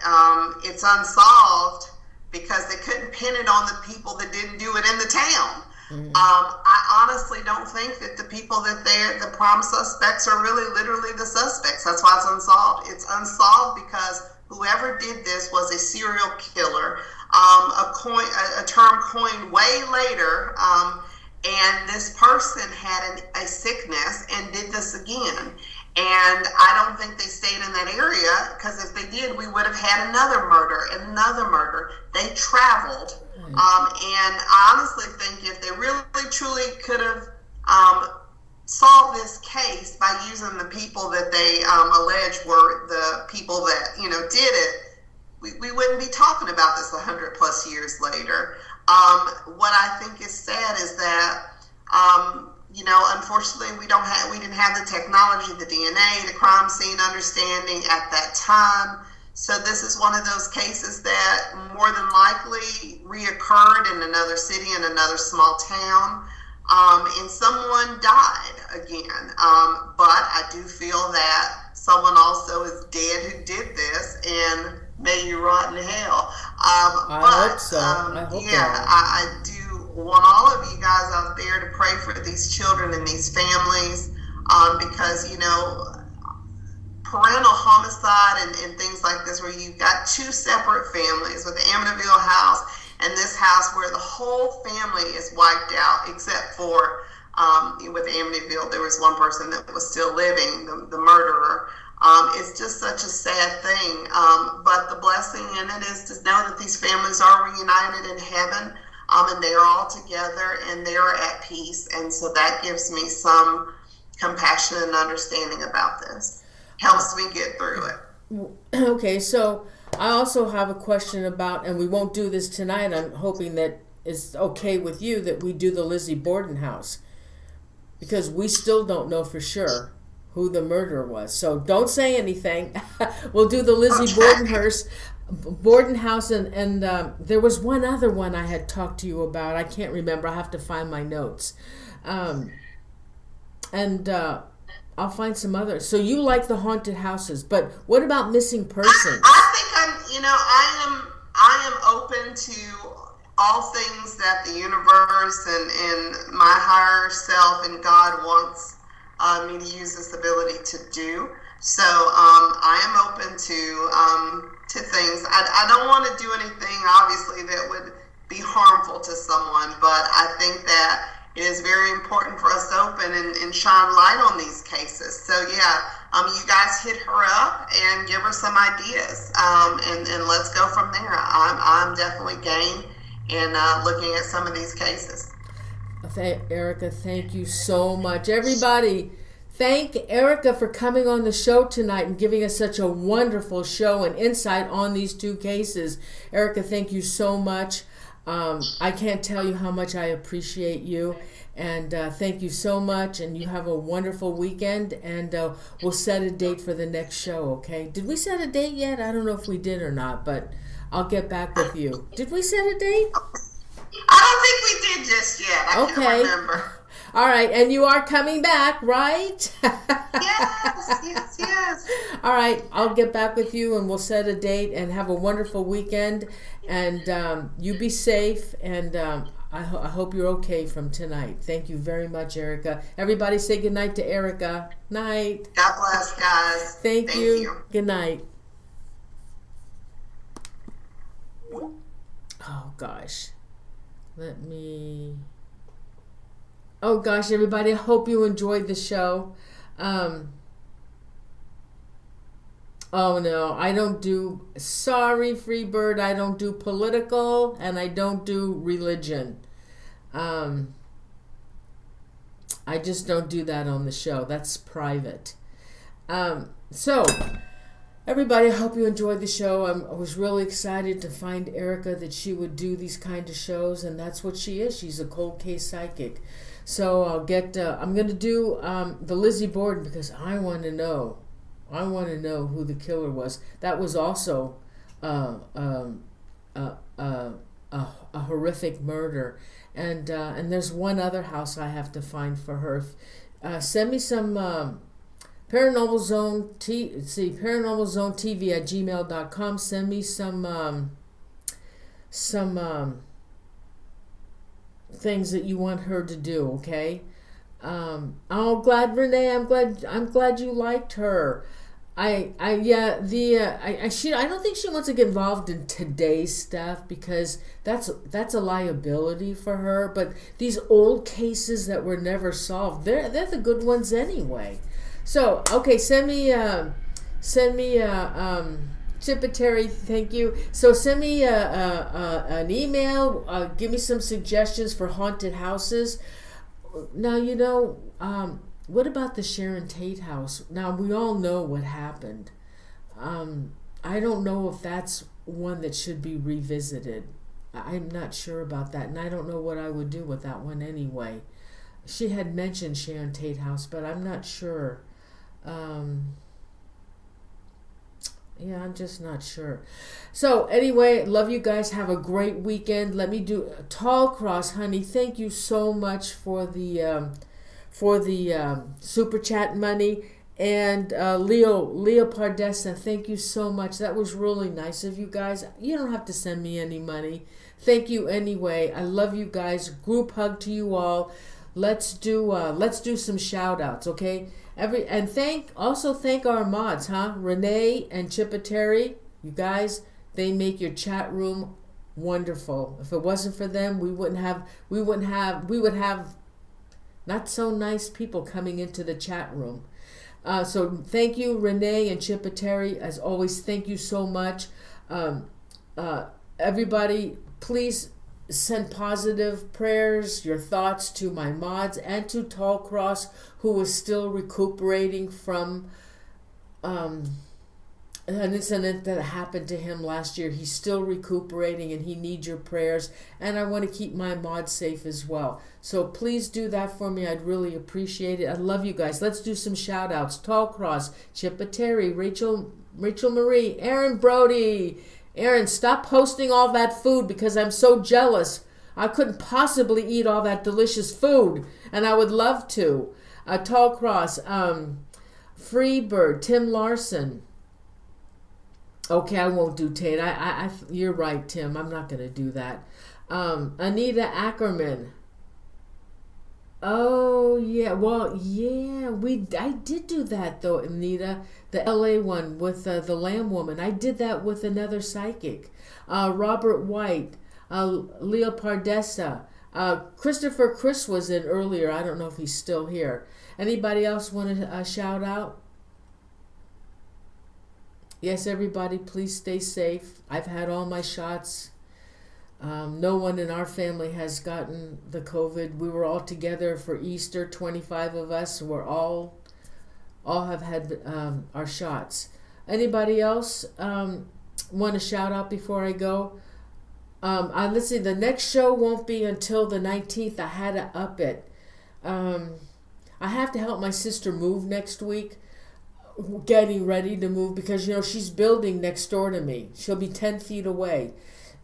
it's unsolved because they couldn't pin it on the people that didn't do it in the town. Mm-hmm. I honestly don't think that the people that the prime suspects are really literally the suspects. That's why it's unsolved. It's unsolved because whoever did this was a serial killer. A term coined way later, and this person had a sickness and did this again. And I don't think they stayed in that area, because if they did, we would have had another murder and another murder. They traveled. And I honestly think if they really, truly could have solved this case by using the people that they allege were the people that, did it, we wouldn't be talking about this 100 plus years later. What I think is sad is that, unfortunately, we didn't have the technology, the DNA, the crime scene understanding at that time. So this is one of those cases that more than likely reoccurred in another city, in another small town, and someone died again. But I do feel that someone also is dead who did this, and may you rot in hell. I hope so. I do want all of you guys out there to pray for these children and these families, because parental homicide and things like this, where you've got two separate families, with the Amityville house and this house where the whole family is wiped out, except for with Amityville there was one person that was still living, the murderer. It's just such a sad thing, but the blessing in it is to know that these families are reunited in heaven, and they are all together and they are at peace, and so that gives me some compassion and understanding about this. Helps me get through it. Okay, so I also have a question about, and we won't do this tonight, I'm hoping that it's okay with you that we do the Lizzie Borden house, because we still don't know for sure who the murderer was. So don't say anything. We'll do the Lizzie Borden house, and there was one other one I had talked to you about. I can't remember. I have to find my notes. I'll find some others. So you like the haunted houses, but what about missing persons? I think I am open to all things that the universe and my higher self and God wants me to use this ability to do. So I am open to things. I don't want to do anything, obviously, that would be harmful to someone, but I think that it is very important for us to open and shine light on these cases. So you guys hit her up and give her some ideas, and let's go from there. I'm definitely game in looking at some of these cases. Ericka, thank you so much. Everybody, thank Ericka for coming on the show tonight and giving us such a wonderful show and insight on these two cases. Ericka, thank you so much. I can't tell you how much I appreciate you, and thank you so much, and you have a wonderful weekend, and we'll set a date for the next show, okay? Did we set a date yet? I don't know if we did or not, but I'll get back with you. Did we set a date? I don't think we did just yet. I can't remember. All right, and you are coming back, right? Yes. All right, I'll get back with you, and we'll set a date, and have a wonderful weekend, and you be safe, and I hope you're okay from tonight. Thank you very much, Ericka. Everybody say goodnight to Ericka. Night. God bless, guys. Thank you. Good night. Oh, gosh. Oh gosh, everybody, I hope you enjoyed the show. Oh no, I don't do, sorry Freebird, I don't do political, and I don't do religion. I just don't do that on the show. That's private. So everybody, I hope you enjoyed the show. I was really excited to find Ericka that she would do these kind of shows, and that's what she is. She's a cold case psychic. So I'm going to do the Lizzie Borden, because I want to know who the killer was. That was also a a horrific murder. And there's one other house I have to find for her. Send me some paranormalzonetv@gmail.com. Send me some things that you want her to do, okay? Oh, glad Renee, I'm glad you liked her. I don't think she wants to get involved in today's stuff because that's a liability for her. But these old cases that were never solved, they're the good ones anyway. So okay, send me Chipetary, thank you. So send me an email. Give me some suggestions for haunted houses. Now, what about the Sharon Tate house? Now, we all know what happened. I don't know if that's one that should be revisited. I'm not sure about that, and I don't know what I would do with that one anyway. She had mentioned Sharon Tate house, but I'm not sure. Yeah, I'm just not sure. So anyway, love you guys. Have a great weekend. Let me do Tall Cross, honey. Thank you so much for the super chat money. And Leo Pardessa, thank you so much. That was really nice of you guys. You don't have to send me any money. Thank you anyway. I love you guys. Group hug to you all. Let's do some shout outs, okay? Thank our mods, huh? Renee and Chipetary, you guys, they make your chat room wonderful. If it wasn't for them, we would have not so nice people coming into the chat room. So thank you, Renee and Chipetary. As always, thank you so much. Everybody, please send positive prayers, your thoughts to my mods and to Tall Cross, who is still recuperating from an incident that happened to him last year. He's still recuperating and he needs your prayers. And I want to keep my mods safe as well. So please do that for me. I'd really appreciate it. I love you guys. Let's do some shout outs. Tall Cross, Chipetary, Rachel Marie, Aaron Brody. Aaron, stop posting all that food because I'm so jealous. I couldn't possibly eat all that delicious food, and I would love to. Tall Cross, Freebird, Tim Larson. Okay, I won't do Tate. You're right, Tim. I'm not going to do that. Anita Ackerman. Oh yeah, well yeah, I did do that though, Anita. The LA one with the Lamb Woman. I did that with another psychic. Robert White, Leo Pardessa, Christopher Chris was in earlier. I don't know if he's still here. Anybody else want to shout out? Yes, everybody, please stay safe. I've had all my shots. No one in our family has gotten the COVID. We were all together for Easter, 25 of us. We're all have had our shots. Anybody else want to shout out before I go? Let's see, the next show won't be until the 19th. I had to up it. I have to help my sister move next week, getting ready to move because, she's building next door to me. She'll be 10 feet away.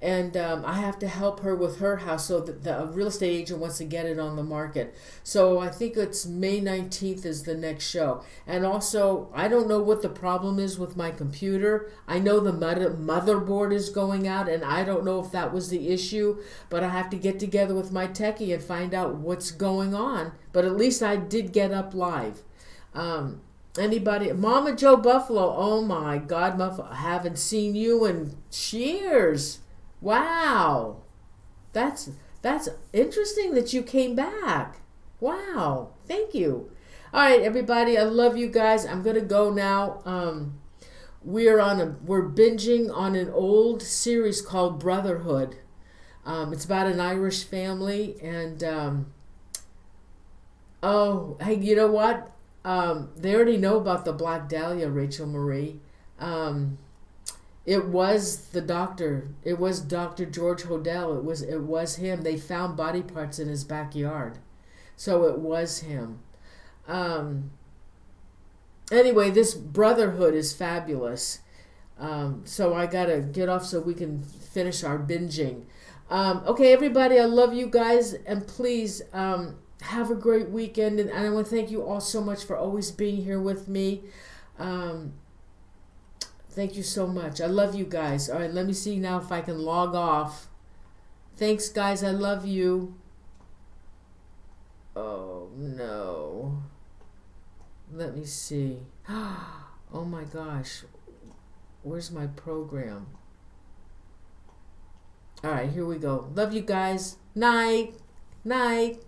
And I have to help her with her house so that the real estate agent wants to get it on the market. So I think it's May 19th is the next show. And also, I don't know what the problem is with my computer. I know the motherboard is going out, and I don't know if that was the issue. But I have to get together with my techie and find out what's going on. But at least I did get up live. Anybody? Mama Joe Buffalo. Oh my God, I haven't seen you in years. Wow, that's interesting that you came back. Wow, thank you. All right, everybody, I love you guys. I'm gonna go now. We're binging on an old series called Brotherhood. It's about an Irish family, and oh, hey, you know what? They already know about the Black Dahlia, Rachel Marie. It was the doctor. It was Dr. George Hodel. It was him. They found body parts in his backyard. So it was him. Anyway, this Brotherhood is fabulous. So I gotta get off so we can finish our binging. Okay, everybody, I love you guys, and please have a great weekend. And I want to thank you all so much for always being here with me. Thank you so much. I love you guys. All right, let me see now if I can log off. Thanks, guys. I love you. Oh, no. Let me see. Oh, my gosh. Where's my program? All right, here we go. Love you guys. Night. Night.